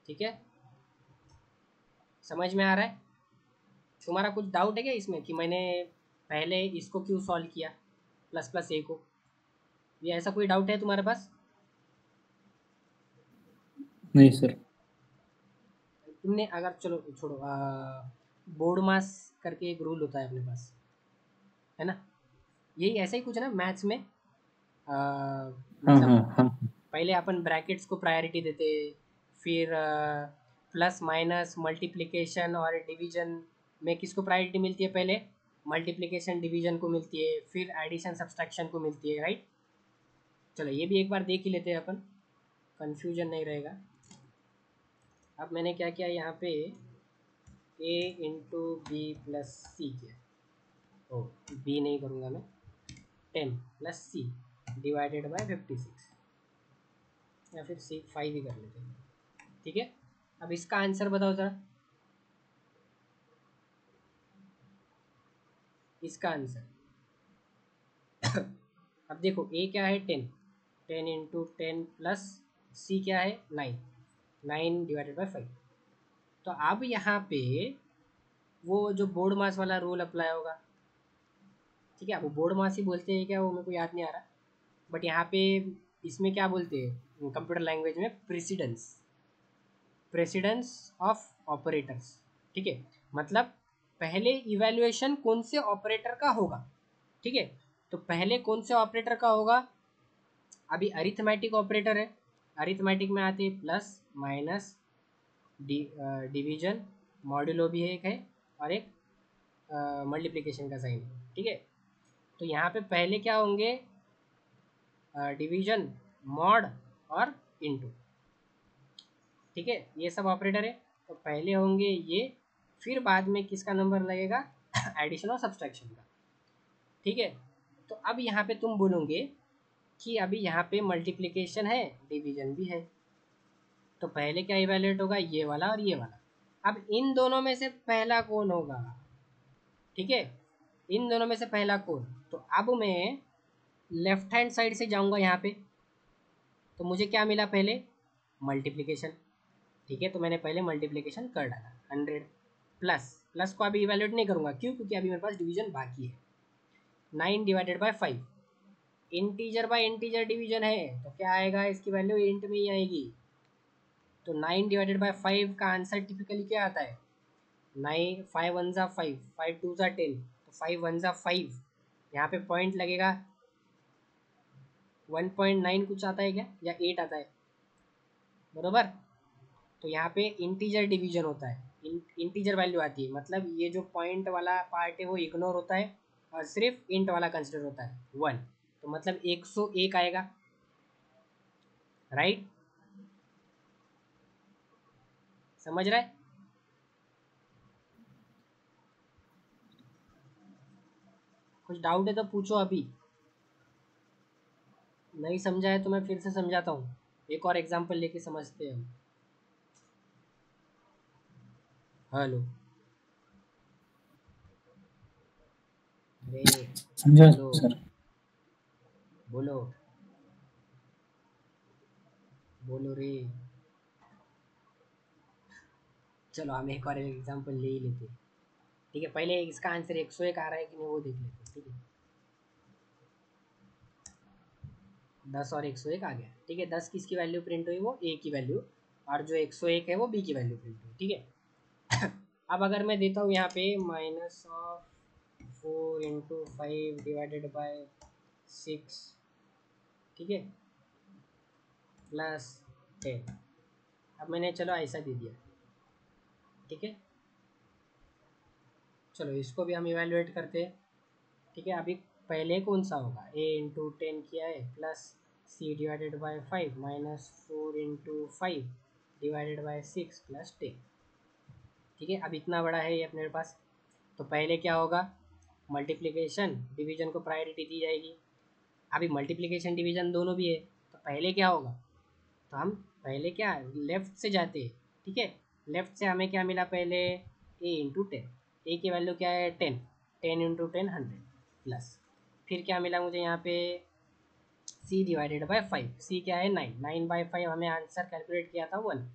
ठीक है। समझ में आ रहा है? तुम्हारा कुछ डाउट है क्या इसमें कि मैंने पहले इसको क्यों सॉल्व किया, प्लस प्लस ए को? ये ऐसा कोई डाउट है तुम्हारे पास? नहीं सर। तुमने अगर, चलो छोड़ो, बोर्ड मास करके एक रूल होता है अपने पास, है ना? यही ऐसा ही कुछ है ना मैथ्स में। हाँ मतलब हाँ हाँ। पहले अपन ब्रैकेट्स को प्रायोरिटी देते, फिर प्लस माइनस मल्टीप्लिकेशन और डिवीजन में किसको प्रायोरिटी मिलती है, पहले मल्टीप्लिकेशन डिवीजन को मिलती है, फिर एडिशन सब्सट्रैक्शन को मिलती है, राइट। चलो ये भी एक बार देख ही लेते हैं अपन, कंफ्यूजन नहीं रहेगा। अब मैंने क्या किया यहाँ पे, ए इंटू बी प्लस सी किया, ओ बी नहीं करूँगा मैं, 10 प्लस सी डिवाइडेड बाय 56, या फिर सी 5 ही कर लेते हैं, ठीक है। अब इसका आंसर बताओ ज़रा, इसका आंसर अब देखो ए क्या है 10, 10 इंटू 10 प्लस सी क्या है 9, 9 डिवाइडेड बाय 5। तो अब यहाँ पे वो जो बोर्ड मास वाला रूल अप्लाई होगा, ठीक है। वो बोर्ड मास ही बोलते हैं क्या, वो मेरे को याद नहीं आ रहा, बट यहाँ पे इसमें क्या बोलते हैं कंप्यूटर लैंग्वेज में, प्रेसिडेंस, प्रेसिडेंस ऑफ ऑपरेटर्स, ठीक है। मतलब पहले इवैल्यूएशन कौन से ऑपरेटर का होगा, ठीक है। तो पहले कौन से ऑपरेटर का होगा, अभी अरिथमेटिक ऑपरेटर है, अरिथमेटिक में आते हैं प्लस माइनस डिवीजन, मॉड्यूलो भी एक है, और एक मल्टीप्लिकेशन का साइन है, ठीक है। तो यहाँ पे पहले क्या होंगे, डिवीजन, मॉड और इनटू, ठीक है। ये सब ऑपरेटर है, तो पहले होंगे ये, फिर बाद में किसका नंबर लगेगा एडिशन और सब्सट्रैक्शन का, ठीक है। तो अब यहाँ पे तुम बोलोगे कि अभी यहाँ पे मल्टीप्लिकेशन है, डिवीजन भी है, तो पहले क्या इवैल्यूएट होगा, ये वाला और ये वाला। अब इन दोनों में से पहला कौन होगा, ठीक है, इन दोनों में से पहला कौन। तो अब मैं लेफ्ट हैंड साइड से जाऊंगा यहाँ पे, तो मुझे क्या मिला, पहले मल्टीप्लिकेशन, ठीक है। तो मैंने पहले मल्टीप्लिकेशन कर डाला 100 प्लस, प्लस को अभी इवैल्यूएट नहीं करूँगा, क्यों, क्योंकि अभी मेरे पास डिवीजन बाकी है। 9 divided by 5, integer by integer division है, तो क्या आएगा, इसकी वैल्यू इंट में ही आएगी। तो 9 डिवाइडेड बाय 5 का आंसर टिपिकली क्या आता है, 9, 5 वन ज़ा 5, 5 टू ज़ा 10, तो 5 वन ज़ा 5, यहाँ पे पॉइंट लगेगा 1.9 कुछ आता है क्या, या 8 आता है, बरोबर। तो यहाँ पे इंटीजर डिवीजन होता है, इंटीजर वैल्यू आती है, मतलब ये जो पॉइंट वाला पार्ट है वो इग्नोर होता है और सिर्फ इंट वाला कंसिडर होता है 1, तो मतलब 101 आएगा, राइट। समझ रहा है? कुछ डाउट है तो पूछो अभी, नहीं समझा है तो मैं फिर से समझाता हूँ, एक और एग्जांपल लेके समझते हैं हम। हेलो, अरे समझा बोलो सर। बोलो बोलो रे। चलो हम एक और एग्जांपल ले ही लेते हैं। ठीक है, पहले इसका आंसर 101 आ रहा है कि नहीं वो देख लेते हैं। ठीक है, 10 और 101 आ गया। ठीक है, 10 किसकी वैल्यू प्रिंट हुई, वो ए की वैल्यू, और जो 101 है वो बी की वैल्यू प्रिंट हुई। ठीक है अब अगर मैं देता हूँ यहाँ पे माइनस ऑफ 4 × 5 डिवाइडेड बाय 6, ठीक है, प्लस 10। अब मैंने चलो ऐसा दे दिया। ठीक है, चलो इसको भी हम इवेलुएट करते हैं। ठीक है, अभी पहले कौन सा होगा, a × 10 किया है plus c divided by 5 minus 4 × 5 divided by 6 plus 10। ठीक है, अब इतना बड़ा है ये अपने पास, तो पहले क्या होगा, मल्टीप्लिकेशन डिवीजन को प्रायोरिटी दी जाएगी। अभी मल्टीप्लिकेशन डिवीजन दोनों भी है, तो पहले क्या होगा, तो हम पहले क्या लेफ्ट से जाते हैं। ठीक है, लेफ्ट से हमें क्या मिला पहले, a × 10, a की वैल्यू क्या है 10, 10 × 10 100 प्लस, फिर क्या मिला मुझे यहाँ पे c डिवाइडेड बाय 5, c क्या है 9, 9/5 हमें आंसर कैलकुलेट किया था 1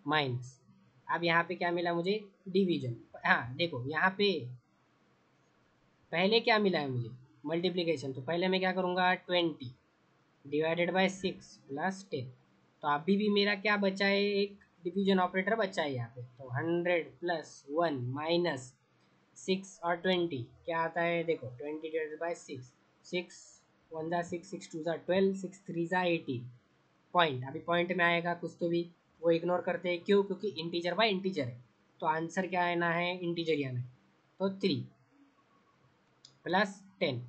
माइनस। अब यहाँ पे क्या मिला मुझे, डिवीजन। हाँ देखो यहाँ पे पहले क्या मिला है मुझे, मल्टीप्लिकेशन, तो पहले मैं क्या करूँगा 20 डिवाइडेड बाय 6 प्लस 10। तो अभी भी मेरा क्या बचा है, एक डिवीजन ऑपरेटर बचा है यहाँ पे, तो 100 प्लस 1 माइनस 6 और 20 क्या आता है, देखो 20 डिवाइडेड बाय 6, 6 1 ज़ा 6, 6 2 ज़ा 12, 6 3 ज़ा 18 पॉइंट। अभी पॉइंट में आएगा कुछ तो भी, वो इग्नोर करते हैं, क्यों, क्योंकि इंटीजर बाय इंटीजर है, तो आंसर क्या आना है, इंटीजर ही आना है। तो 3 प्लस 10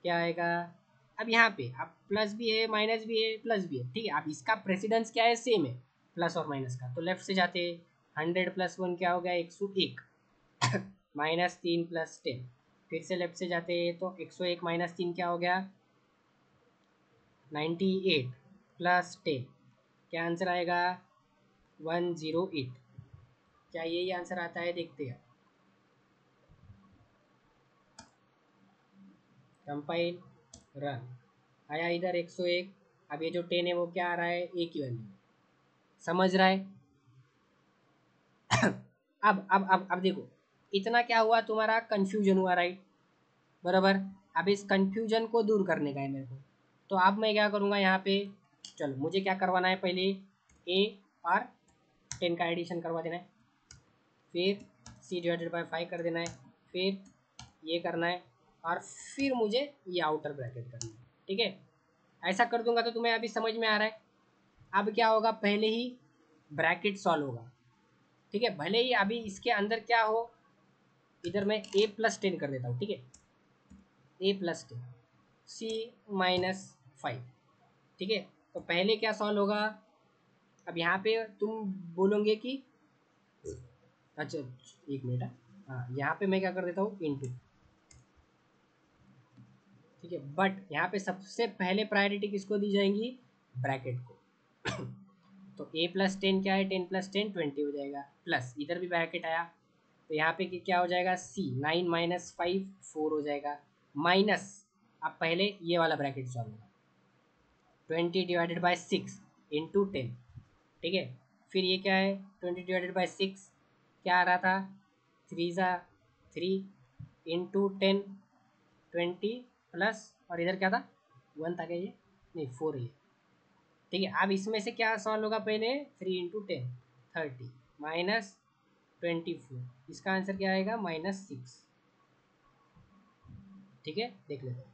क्या आएगा, अब यहाँ पे अब प्लस भी है माइनस भी है प्लस भी है। ठीक है, अब इसका प्रेसिडेंस क्या है, सेम है प्लस और माइनस का, तो लेफ्ट से जाते 100 प्लस 1 क्या हो गया 101 माइनस 3 प्लस 10, फिर से लेफ्ट से जाते तो 101 माइनस 3 क्या हो गया 98 प्लस 10 क्या आंसर आएगा 108। क्या यही आंसर आता है, देखते हैं, कंपाइल रन, आया इधर 101। अब ये जो 10 है वो क्या आ रहा है, ए की वैल्यू, समझ रहा है अब देखो, इतना क्या हुआ, तुम्हारा कंफ्यूजन हुआ, राइट, बराबर। अब इस कंफ्यूजन को दूर करने का है मेरे को, तो अब मैं क्या करूँगा यहाँ पे, चलो मुझे क्या करवाना है, पहले ए और 10 का एडिशन करवा देना है, फिर c डिवाइडेड बाय 5 कर देना है, फिर ये करना है, और फिर मुझे ये आउटर ब्रैकेट करना है। ठीक है, ऐसा कर दूंगा तो तुम्हें अभी समझ में आ रहा है। अब क्या होगा, पहले ही ब्रैकेट सॉल्व होगा। ठीक है, भले ही अभी इसके अंदर क्या हो, इधर मैं a+10 कर देता हूँ। ठीक है, a+10 c -5। ठीक है, तो पहले क्या सॉल्व होगा, अब यहाँ पे तुम बोलोगे कि अच्छा एक मिनट, हाँ यहाँ पे मैं क्या कर देता हूँ इनटू। ठीक है, बट यहाँ पे सबसे पहले प्रायोरिटी किसको दी जाएंगी, ब्रैकेट को तो a+10 क्या है, 10+10 20 हो जाएगा, प्लस इधर भी ब्रैकेट आया, तो यहाँ पे क्या हो जाएगा, c 9 - 5 4 हो जाएगा, माइनस अब पहले ये वाला ब्रैकेट सॉल्व होगा 20 डिवाइडेड बाय 6 इंटू 10। ठीक है, फिर ये क्या है 20 डिवाइडेड बाय 6 क्या आ रहा था, 3 ज़ा 3 इंटू 10 20 प्लस, और इधर क्या था 1 था क्या, ये नहीं 4 है ये। ठीक है, अब इसमें से क्या सॉल्व होगा, पहले 3 × 10 30 माइनस 24, इसका आंसर क्या आएगा -6। ठीक है, देख लेते हैं,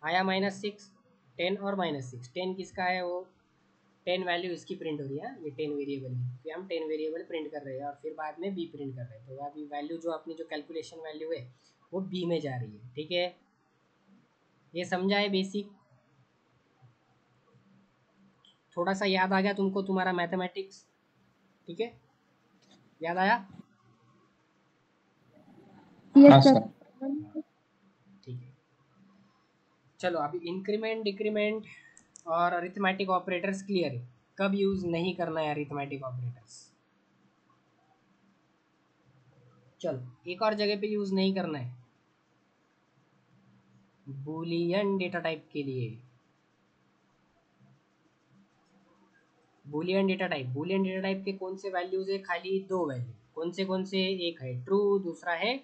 आया -6, 10 और -6, 10 किसका है, वो 10 वैल्यू इसकी प्रिंट हो रही है, ये 10 वेरिएबल है, फिर हम 10 वेरिएबल प्रिंट कर रहे हैं और फिर बाद में बी प्रिंट कर रहे हैं, तो अभी वैल्यू जो अपनी जो कैलकुलेशन वैल्यू है वो बी में जा रही है। ठीक है, ये समझा है बेसिक, थोड़ा सा याद आ गया तुमको तुम्हारा मैथमेटिक्स। ठीक है, याद आया, यस हाँ सर। सर। ठीक है। चलो अभी इंक्रीमेंट डिक्रीमेंट और अरिथमेटिक ऑपरेटर्स क्लियर है, कब यूज़ नहीं करना है अरिथमेटिक ऑपरेटर्स, चलो एक और जगह पे यूज नहीं करना है, बूलियन डेटा टाइप के लिए। बूलियन डेटा टाइप के कौन से वैल्यूज है? खाली दो वैल्यू। कौन से? एक है ट्रू, दूसरा है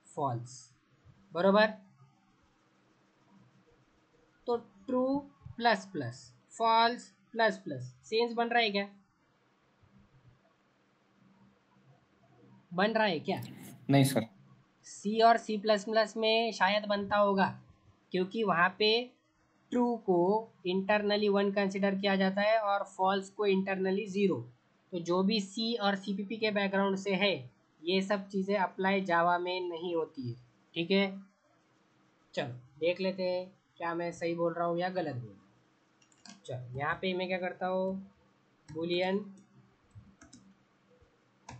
फॉल्स, बरोबर। तो true plus plus false plus plus sense बन रहा है क्या? बन रहा है क्या? नहीं सर। सी और सी प्लस प्लस में शायद बनता होगा, क्योंकि वहाँ पे ट्रू को इंटरनली 1 कंसिडर किया जाता है और फॉल्स को इंटरनली 0। तो जो भी सी और सीपीपी के बैकग्राउंड से है, ये सब चीज़ें अप्लाई जावा में नहीं होती है, ठीक है। चलो देख लेते हैं क्या मैं सही बोल रहा हूँ या गलत बोल रहा हूँ। चलो यहाँ पे मैं क्या करता हूँ, बूलियन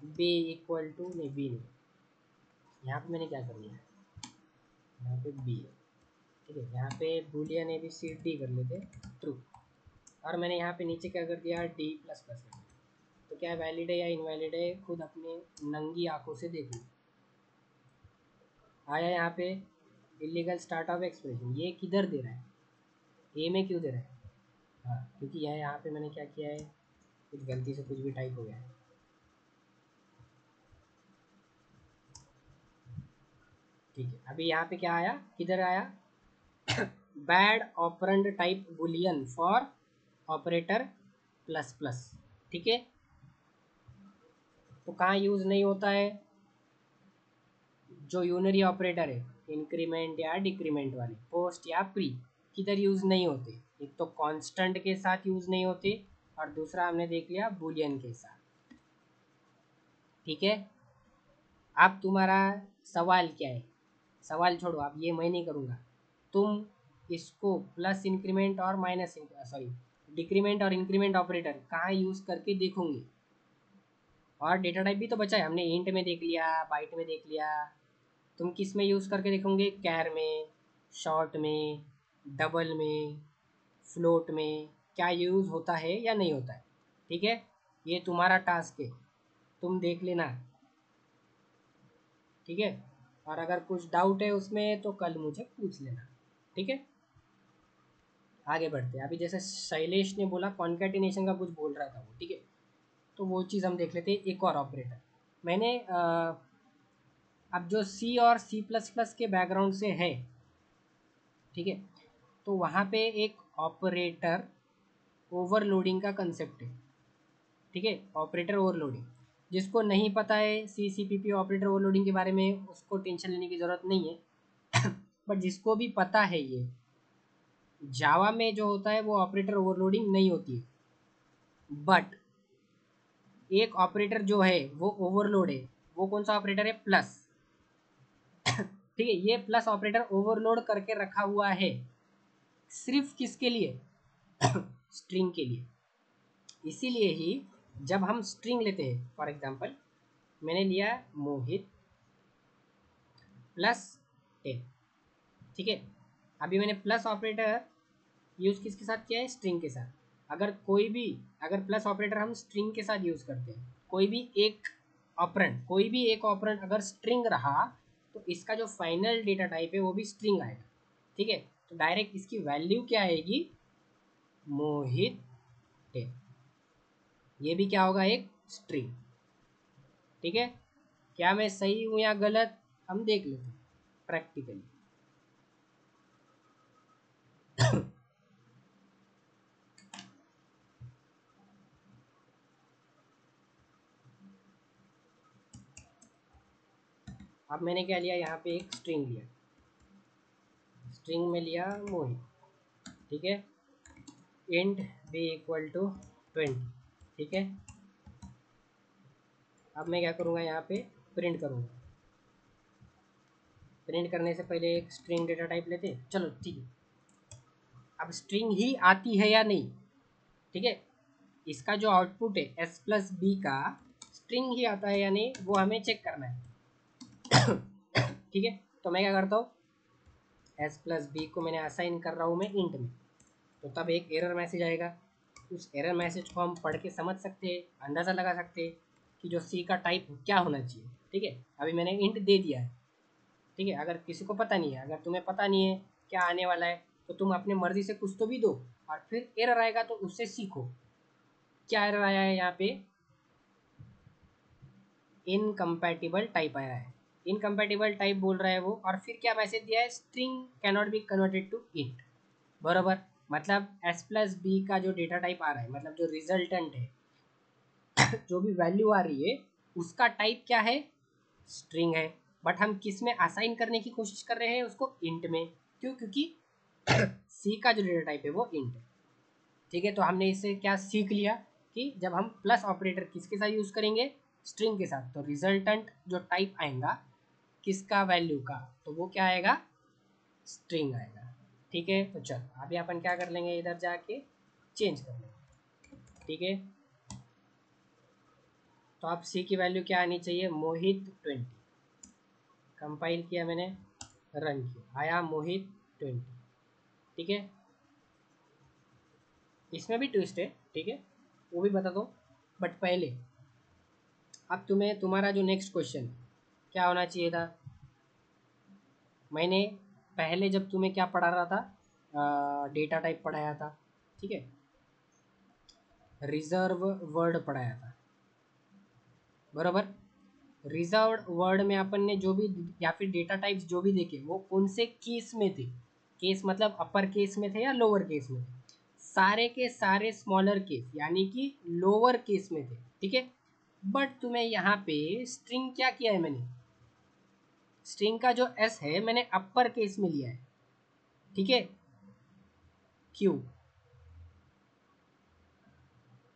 बी इक्वल टू, नहीं बी नहीं, यहाँ पे मैंने क्या कर लिया, यहाँ पे बी है, ठीक है। यहाँ पे boolean a b c d कर लेते ट्रू, और मैंने यहाँ पे नीचे क्या कर दिया, डी प्लस प्लस कर दिया। तो क्या वैलिड है या इनवैलिड है, खुद अपने नंगी आंखों से देख लो। आया यहाँ पे इलीगल स्टार्ट ऑफ एक्सप्रेशन, ये किधर दे रहा है, ए में क्यों दे रहा है? हाँ क्योंकि यह यहाँ पे मैंने क्या किया है, कुछ गलती से कुछ भी टाइप हो गया है, ठीक है। अभी यहाँ पे क्या आया, किधर आया, bad operand type Boolean for operator plus plus, ठीक है। तो कहाँ यूज़ नहीं होता है, जो यूनरी ऑपरेटर है, इंक्रीमेंट या डिक्रीमेंट वाले, पोस्ट या प्री, किधर यूज़ नहीं होते। एक तो कांस्टेंट के साथ यूज़ नहीं होते, और दूसरा हमने देख लिया बुलियन के साथ, ठीक है। अब तुम्हारा सवाल क्या है, सवाल छोड़ो, अब ये मैं नहीं करूँगा, तुम इसको प्लस इंक्रीमेंट और माइनस, सॉरी डिक्रीमेंट और इंक्रीमेंट ऑपरेटर कहाँ यूज़ करके देखोगे। और डेटा टाइप भी तो बचा है, हमने इंट में देख लिया, बाइट में देख लिया, तुम किस में यूज़ करके देखोगे, कैर में, शॉर्ट में, डबल में, फ्लोट में, क्या यूज़ होता है या नहीं होता है, ठीक है। ये तुम्हारा टास्क है, तुम देख लेना, ठीक है। और अगर कुछ डाउट है उसमें तो कल मुझे पूछ लेना, ठीक है। आगे बढ़ते हैं। अभी जैसे शैलेश ने बोला कॉन्कैटिनेशन का कुछ बोल रहा था वो, ठीक है, तो वो चीज़ हम देख लेते हैं। एक और ऑपरेटर मैंने अब जो सी और सी प्लस प्लस के बैकग्राउंड से है, ठीक है, तो वहाँ पे एक ऑपरेटर ओवरलोडिंग का कंसेप्ट है, ठीक है। ऑपरेटर ओवरलोडिंग, जिसको नहीं पता है C C P P operator overloading के बारे में, उसको टेंशन लेने की ज़रूरत नहीं है। बट जिसको भी पता है, ये जावा में जो होता है वो ऑपरेटर ओवरलोडिंग नहीं होती है। बट एक ऑपरेटर जो है वो ओवरलोड है, वो कौन सा ऑपरेटर है, प्लस, ठीक है। ये प्लस ऑपरेटर ओवरलोड करके रखा हुआ है, सिर्फ किसके लिए, स्ट्रिंग के लिए। इसीलिए ही जब हम स्ट्रिंग लेते हैं, फॉर एग्जांपल मैंने लिया मोहित प्लस 10, ठीक है। अभी मैंने प्लस ऑपरेटर यूज़ किसके साथ किया है, स्ट्रिंग के साथ। अगर कोई भी, अगर प्लस ऑपरेटर हम स्ट्रिंग के साथ यूज़ करते हैं, कोई भी एक ऑपरेंड अगर स्ट्रिंग रहा, तो इसका जो फाइनल डेटा टाइप है वो भी स्ट्रिंग आएगा, ठीक है। तो डायरेक्ट इसकी वैल्यू क्या आएगी, मोहित 10, ये भी क्या होगा, एक स्ट्रिंग, ठीक है। क्या मैं सही हूँ या गलत, हम देख लेते हैं प्रैक्टिकली। अब मैंने क्या लिया, यहाँ पे एक स्ट्रिंग लिया, स्ट्रिंग में लिया मोहित, ठीक है। इंट बी इक्वल टू 20, ठीक है। अब मैं क्या करूँगा, यहाँ पे प्रिंट करूँगा। प्रिंट करने से पहले एक स्ट्रिंग डेटा टाइप लेते हैं, चलो ठीक है। अब स्ट्रिंग ही आती है या नहीं, ठीक है, इसका जो आउटपुट है एस प्लस बी का, स्ट्रिंग ही आता है या नहीं, वो हमें चेक करना है। ठीक है, तो मैं क्या करता हूँ, एस प्लस बी को मैंने असाइन कर रहा हूँ मैं इंट में, तो तब एक एरर मैसेज आएगा। उस एरर मैसेज को हम पढ़ के समझ सकते हैं, अंदाज़ा लगा सकते हैं कि जो सी का टाइप क्या होना चाहिए। ठीक है, अभी मैंने इंट दे दिया है। ठीक है, अगर किसी को पता नहीं है, अगर तुम्हें पता नहीं है क्या आने वाला है, तो तुम अपने मर्जी से कुछ तो भी दो और फिर एरर आएगा तो उससे सीखो। क्या एरर आया है यहाँ पे, इनकम्पैटिबल टाइप आया है, इनकम्पैटिबल टाइप बोल रहा है वो। और फिर क्या मैसेज दिया है, string cannot be converted to int. बरोबर, मतलब एस प्लस बी का जो डेटा टाइप आ रहा है, मतलब जो रिजल्टेंट है, जो भी वैल्यू आ रही है उसका टाइप क्या है, स्ट्रिंग है। बट हम किस में असाइन करने की कोशिश कर रहे हैं, उसको इंट में। क्यों, क्योंकि सी का जो डेटा टाइप है वो इंट है। ठीक है, तो हमने इससे क्या सीख लिया कि जब हम प्लस ऑपरेटर किसके साथ यूज़ करेंगे, स्ट्रिंग के साथ, तो रिजल्टेंट जो टाइप आएगा किसका, वैल्यू का, तो वो क्या आएगा, स्ट्रिंग आएगा। ठीक है, तो चलो अभी अपन क्या कर लेंगे, इधर जाके चेंज कर लेंगे। ठीक है, तो अब सी की वैल्यू क्या आनी चाहिए, मोहित 20। कंपाइल किया मैंने, रन किया, आया मोहित 20। ठीक है, इसमें भी ट्विस्ट है। ठीक है, वो भी बता दो, बट पहले अब तुम्हें तुम्हारा जो नेक्स्ट क्वेश्चन क्या होना चाहिए था। मैंने पहले जब तुम्हें क्या पढ़ा रहा था, डेटा टाइप पढ़ाया था। ठीक है, रिजर्व वर्ड पढ़ाया था, बराबर। रिजर्व वर्ड में अपन ने जो भी या फिर डेटा टाइप्स जो भी देखे वो कौन से केस में थे, केस मतलब अपर केस में थे या लोअर केस में थे, सारे के सारे स्मॉलर केस यानी कि लोअर केस में थे। ठीक है, बट तुम्हें यहाँ पे स्ट्रिंग क्या किया है मैंने, स्ट्रिंग का जो एस है मैंने अपर केस में लिया है। ठीक है, क्यों,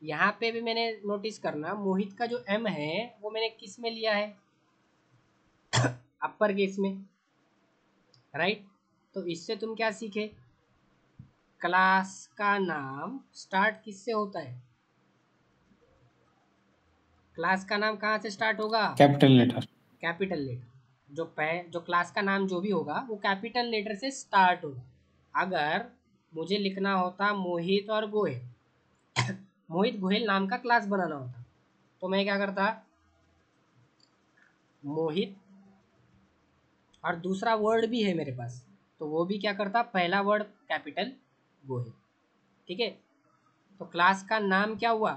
यहाँ पे भी मैंने नोटिस करना, मोहित का जो एम है वो मैंने किस में लिया है, अपर केस में, राइट। तो इससे तुम क्या सीखे, क्लास का नाम स्टार्ट किससे होता है, क्लास का नाम कहाँ से स्टार्ट होगा, कैपिटल लेटर। Capital letter. जो क्लास का नाम जो भी होगा वो कैपिटल लेटर से स्टार्ट होगा। अगर मुझे लिखना होता मोहित और गोहेल, मोहित गोहेल नाम का क्लास बनाना होता, तो मैं क्या करता, मोहित और दूसरा वर्ड भी है मेरे पास, तो वो भी क्या करता, पहला वर्ड कैपिटल गोहेल। ठीक है, तो क्लास का नाम क्या हुआ,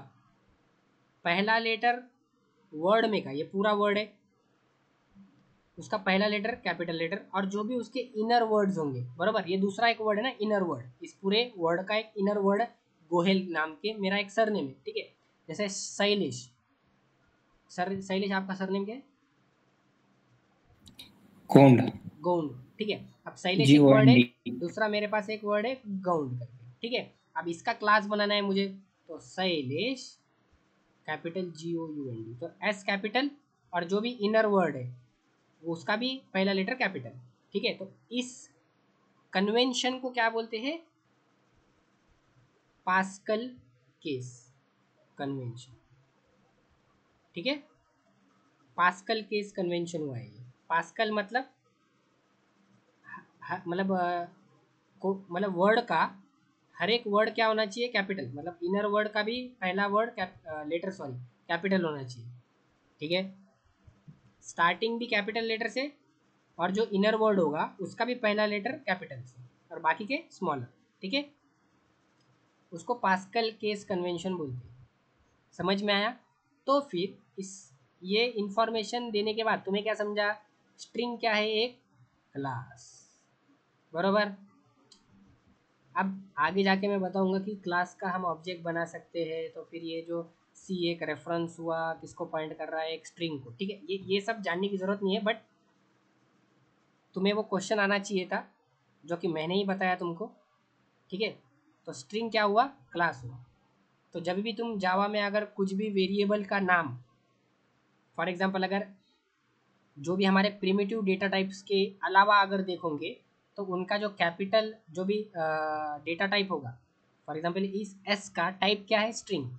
पहला लेटर वर्ड में का, ये पूरा वर्ड है, उसका पहला लेटर कैपिटल लेटर, और जो भी उसके इनर वर्ड्स होंगे, बराबर। ये दूसरा एक वर्ड है ना, इनर वर्ड, इस पूरे वर्ड का एक इनर वर्ड गोहेल नाम के मेरा एक सरनेम है। ठीक है, जैसे शैलेश, सर शैलेश आपका सरनेम क्या है, गोंड, गौंड। ठीक है, अब शैलेश एक वर्ड है, GOND। दूसरा मेरे पास एक वर्ड है गौंड करके। ठीक है, अब इसका क्लास बनाना है मुझे, तो शैलेश कैपिटल GOUND, तो एस कैपिटल, और जो भी इनर वर्ड है वो उसका भी पहला लेटर कैपिटल। ठीक है, तो इस कन्वेंशन को क्या बोलते हैं, पास्कल केस कन्वेंशन। ठीक है, पास्कल केस कन्वेंशन हुआ है ये। पास्कल मतलब मतलब को मतलब वर्ड का हर एक वर्ड क्या होना चाहिए, कैपिटल, मतलब इनर वर्ड का भी पहला वर्ड लेटर सॉरी कैपिटल होना चाहिए। ठीक है, स्टार्टिंग भी कैपिटल लेटर से, और जो इनर वर्ड होगा उसका भी पहला लेटर कैपिटल से और बाकी के स्मॉलर। ठीक है, उसको पास्कल केस कन्वेंशन बोलते हैं। समझ में आया। तो फिर इस ये इंफॉर्मेशन देने के बाद तुम्हें क्या समझा, स्ट्रिंग क्या है, एक क्लास, बरोबर। अब आगे जाके मैं बताऊंगा कि क्लास का हम ऑब्जेक्ट बना सकते हैं, तो फिर ये जो सी एक रेफरेंस हुआ किसको पॉइंट कर रहा है, एक स्ट्रिंग को। ठीक है, ये सब जानने की ज़रूरत नहीं है, बट तुम्हें वो क्वेश्चन आना चाहिए था जो कि मैंने ही बताया तुमको। ठीक है, तो स्ट्रिंग क्या हुआ, क्लास हुआ। तो जब भी तुम जावा में अगर कुछ भी वेरिएबल का नाम, फॉर एग्जांपल अगर जो भी हमारे प्रिमिटिव डेटा टाइप्स के अलावा अगर देखोगे, तो उनका जो कैपिटल जो भी डेटा टाइप होगा, फॉर एग्जांपल इस एस का टाइप क्या है, स्ट्रिंग,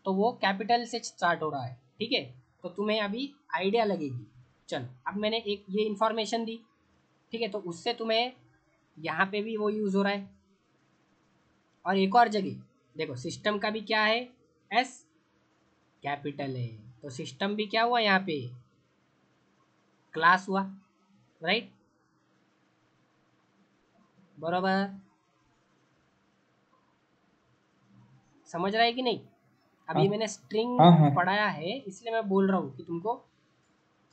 तो वो कैपिटल से स्टार्ट हो रहा है। ठीक है, तो तुम्हें अभी आइडिया लगेगी। चलो, अब मैंने एक ये इन्फॉर्मेशन दी। ठीक है, तो उससे तुम्हें यहाँ पे भी वो यूज़ हो रहा है। और एक और जगह देखो, सिस्टम का भी क्या है, एस कैपिटल है, तो सिस्टम भी क्या हुआ यहाँ पे, क्लास हुआ, राइट, बराबर, समझ रहा है कि नहीं। अब हाँ ये मैंने स्ट्रिंग हाँ हाँ पढ़ाया है इसलिए मैं बोल रहा हूँ कि तुमको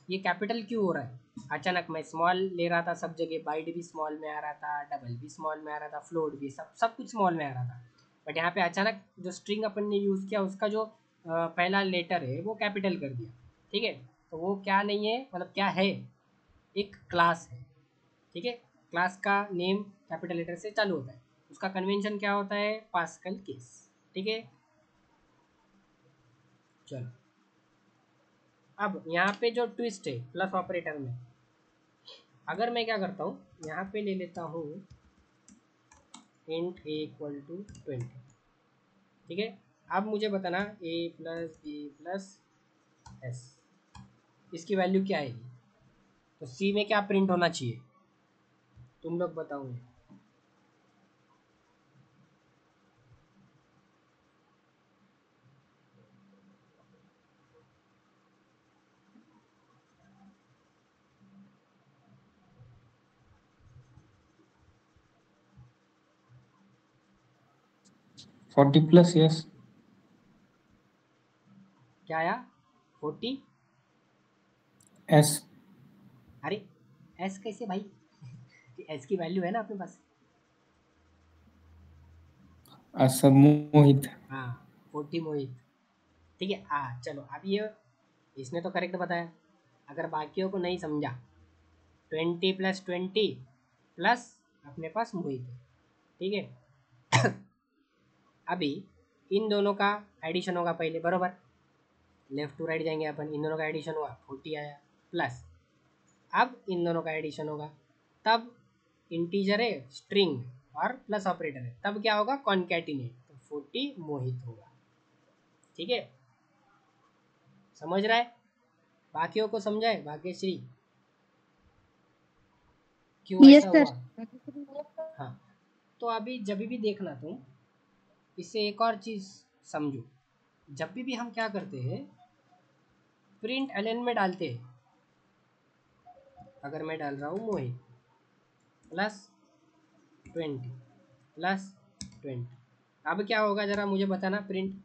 ये कैपिटल क्यों हो रहा है। अचानक मैं स्मॉल ले रहा था सब जगह, बाइट भी स्मॉल में आ रहा था, डबल भी स्मॉल में आ रहा था, फ्लोट भी, सब सब कुछ स्मॉल में आ रहा था, बट यहाँ पे अचानक जो स्ट्रिंग अपन ने यूज़ किया उसका जो पहला लेटर है वो कैपिटल कर दिया, ठीक है। तो वो क्या नहीं है, मतलब क्या है, एक क्लास है, ठीक है। क्लास का नेम कैपिटल लेटर से चालू होता है, उसका कन्वेंशन क्या होता है, पास्कल केस, ठीक है। चलो अब यहाँ पे जो ट्विस्ट है प्लस ऑपरेटर में, अगर मैं क्या करता हूँ, यहाँ पे ले लेता हूँ इंट ए इक्वल टू 20, ठीक है। अब मुझे बताना ए प्लस बी प्लस एस, इसकी वैल्यू क्या आएगी, तो सी में क्या प्रिंट होना चाहिए, तुम लोग बताओगे। 40 प्लस, यस। क्या आया, 40, एस। अरे एस कैसे भाई, एस की वैल्यू है ना अपने पास। असर मोहित। हाँ 40 मोहित, ठीक है। चलो अब ये इसने तो करेक्ट बताया, अगर बाकियों को नहीं समझा, 20 + 20 प्लस अपने पास मोहित है, ठीक है। अभी इन दोनों का एडिशन होगा पहले, बरोबर, लेफ्ट टू राइट जाएंगे अपन, इन दोनों का एडिशन हुआ 40 आया, प्लस अब इन दोनों का एडिशन होगा, तब इंटीजर है स्ट्रिंग और प्लस ऑपरेटर है, तब क्या होगा, कॉन्कैटिनेट, तो 40 मोहित होगा, ठीक है। समझ रहा है, बाकियों को समझाए, भाग्यश्री क्यों यस ऐसा सर। हुआ। हाँ, तो अभी जब भी देखना तुम, इससे एक और चीज़ समझो, जब भी हम क्या करते हैं, प्रिंट एलन में डालते हैं, अगर मैं डाल रहा हूँ मोहित +20 +20, अब क्या होगा जरा मुझे बताना, प्रिंट,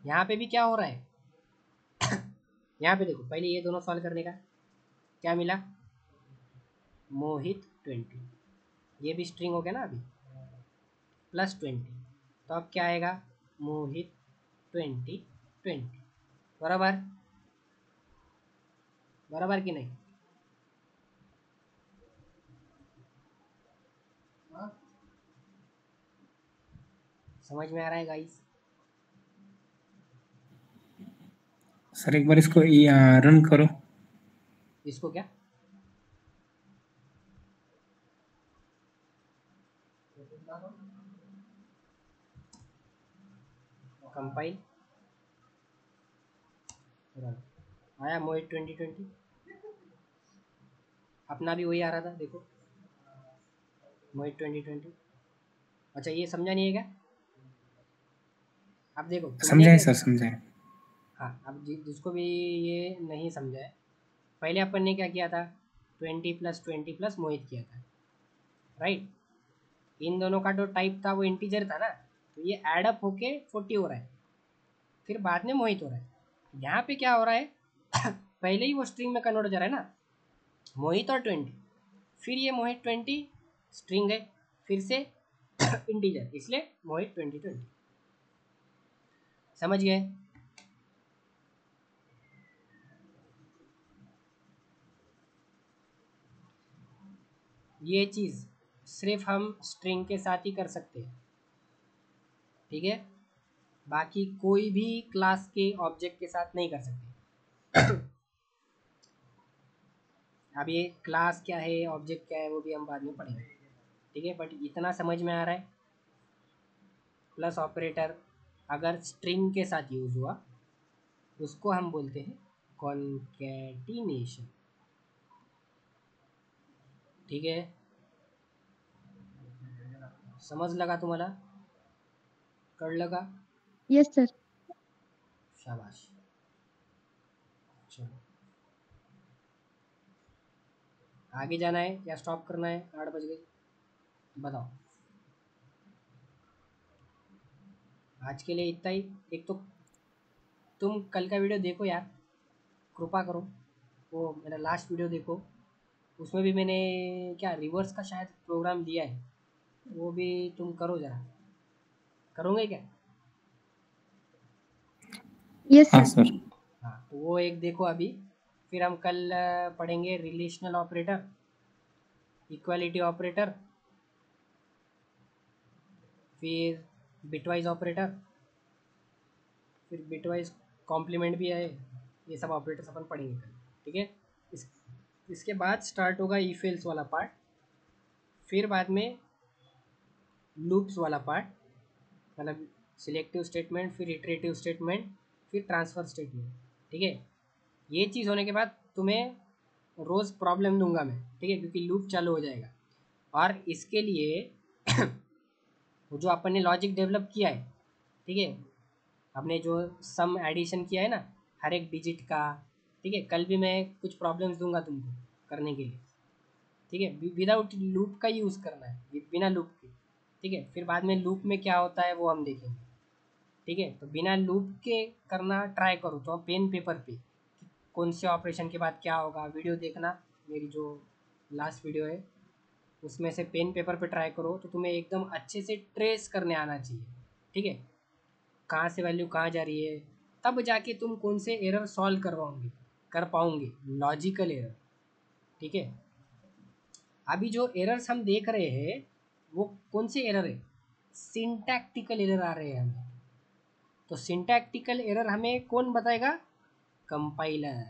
यहाँ पे भी क्या हो रहा है, यहाँ पे देखो, पहले ये दोनों सॉल्व करने का क्या मिला, मोहित 20, ये भी स्ट्रिंग हो गया ना अभी, +20, तो अब क्या आएगा, मोहित 20 बराबर, बराबर कि नहीं। समझ में आ रहा है गाइस। सर एक बार इसको रन करो। इसको क्या, कंपाइल, रन, आया मोहित 2020, अपना भी वही आ रहा था देखो, मोहित 2020। अच्छा ये समझा नहीं है क्या, अब देखो तुमने समझाए क्या सर, किया। समझाए। हाँ अब जिसको भी ये नहीं समझा है, पहले अपन ने क्या किया था, 20 + 20 प्लस मोहित किया था, राइट। इन दोनों का जो टाइप था वो इंटीजर था ना, तो ये एडअप होके 40 हो रहा है, फिर बाद में मोहित हो रहा है। यहाँ पे क्या हो रहा है, पहले ही वो स्ट्रिंग में कन्वर्ट हो जा रहा है ना, मोहित और 20, फिर ये मोहित 20 स्ट्रिंग है, फिर से इंटीजर, इसलिए मोहित 2020, समझ गए। ये चीज़ सिर्फ हम स्ट्रिंग के साथ ही कर सकते हैं, ठीक है, बाकी कोई भी क्लास के ऑब्जेक्ट के साथ नहीं कर सकते। अब ये क्लास क्या है, ऑब्जेक्ट क्या है, वो भी हम बाद में पढ़ेंगे, ठीक है, बट इतना समझ में आ रहा है, प्लस ऑपरेटर अगर स्ट्रिंग के साथ यूज़ हुआ उसको हम बोलते हैं कॉन्कैटिनेशन, ठीक है, समझ लगा तुम्हाला। कळलं का? Yes sir. शाबाश. चलो आगे जाना है या स्टॉप करना है? 8 बज गए, बताओ. आज के लिए इतना ही. एक तो तुम कल का वीडियो देखो यार, कृपा करो. वो मेरा लास्ट वीडियो देखो, उसमें भी मैंने क्या रिवर्स का शायद प्रोग्राम दिया है, वो भी तुम करो जरा. करोगे क्या? यस हाँ सर. सर. हाँ तो वो एक देखो अभी. फिर हम कल पढ़ेंगे रिलेशनल ऑपरेटर, इक्वालिटी ऑपरेटर, फिर बिटवाइज ऑपरेटर, फिर बिटवाइज कॉम्प्लीमेंट भी है. ये सब ऑपरेटर्स अपन पढ़ेंगे कल. ठीक है. इस इसके बाद स्टार्ट होगा इफ एल्स वाला पार्ट, फिर बाद में लूप्स वाला पार्ट, मतलब सिलेक्टिव स्टेटमेंट, फिर इटरेटिव स्टेटमेंट, फिर ट्रांसफ़र स्टेटमेंट. ठीक है. ये चीज़ होने के बाद तुम्हें रोज़ प्रॉब्लम दूंगा मैं. ठीक है, क्योंकि लूप चालू हो जाएगा. और इसके लिए वो जो अपन ने लॉजिक डेवलप किया है, ठीक है, आपने जो सम एडिशन किया है ना हर एक डिजिट का, ठीक है, कल भी मैं कुछ प्रॉब्लम्स दूंगा तुमको करने के लिए. ठीक है, विदाउट लूप का यूज़ करना है, बिना लूप के. ठीक है. फिर बाद में लूप में क्या होता है वो हम देखेंगे. ठीक है. तो बिना लूप के करना ट्राई करो तो पेन पेपर पे कि कौन से ऑपरेशन के बाद क्या होगा. वीडियो देखना, मेरी जो लास्ट वीडियो है उसमें से पेन पेपर पे ट्राई करो तो तुम्हें एकदम अच्छे से ट्रेस करने आना चाहिए. ठीक है, कहाँ से वैल्यू कहाँ जा रही है, तब जाके तुम कौन से एरर सॉल्व कर पाओगे, लॉजिकल एरर. ठीक है. अभी जो एरर्स हम देख रहे हैं वो कौन से एरर है? सिंटैक्टिकल एरर आ रहे हैं हमें. तो सिंटैक्टिकल एरर हमें कौन बताएगा? कंपाइलर.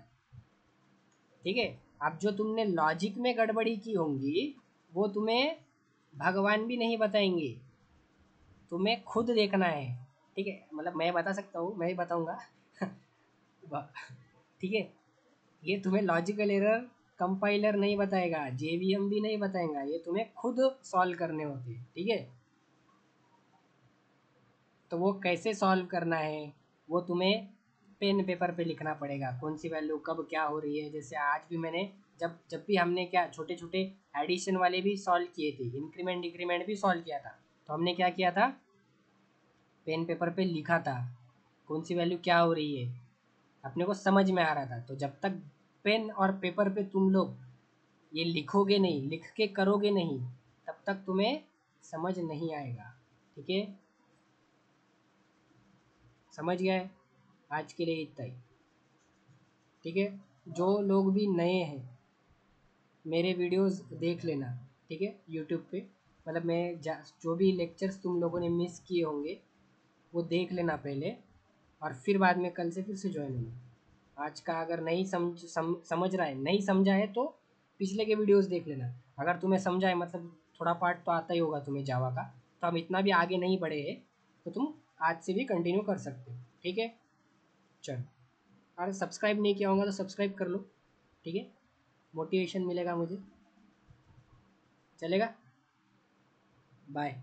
ठीक है. अब जो तुमने लॉजिक में गड़बड़ी की होंगी वो तुम्हें भगवान भी नहीं बताएंगे, तुम्हें खुद देखना है. ठीक है, मतलब मैं बता सकता हूँ, मैं ही बताऊँगा. ठीक है. ये तुम्हें लॉजिकल एरर कंपाइलर नहीं बताएगा, जेवीएम भी नहीं बताएगा, ये तुम्हें खुद सॉल्व करने होते हैं. ठीक है. तो वो कैसे सॉल्व करना है वो तुम्हें पेन पेपर पे लिखना पड़ेगा, कौन सी वैल्यू कब क्या हो रही है. जैसे आज भी मैंने जब जब भी हमने क्या छोटे छोटे एडिशन वाले भी सॉल्व किए थे, इंक्रीमेंट डिक्रीमेंट भी सॉल्व किया था, तो हमने क्या किया था, पेन पेपर पे लिखा था कौन सी वैल्यू क्या हो रही है, अपने को समझ में आ रहा था. तो जब तक पेन और पेपर पे तुम लोग ये लिखोगे नहीं, लिख के करोगे नहीं, तब तक तुम्हें समझ नहीं आएगा. ठीक है, समझ गया है? आज के लिए इतना ही. ठीक है. जो लोग भी नए हैं मेरे वीडियोस देख लेना. ठीक है, यूट्यूब पे, मतलब जो भी लेक्चर्स तुम लोगों ने मिस किए होंगे वो देख लेना पहले, और फिर बाद में कल से फिर से ज्वाइन होना. आज का अगर नहीं समझ रहा है, नहीं समझा है तो पिछले के वीडियोस देख लेना. अगर तुम्हें समझा है, मतलब थोड़ा पार्ट तो आता ही होगा तुम्हें जावा का, तो हम इतना भी आगे नहीं बढ़े हैं, तो तुम आज से भी कंटिन्यू कर सकते हो. ठीक है. चलो, अरे सब्सक्राइब नहीं किया होगा तो सब्सक्राइब कर लो. ठीक है, मोटिवेशन मिलेगा मुझे. चलेगा. बाय.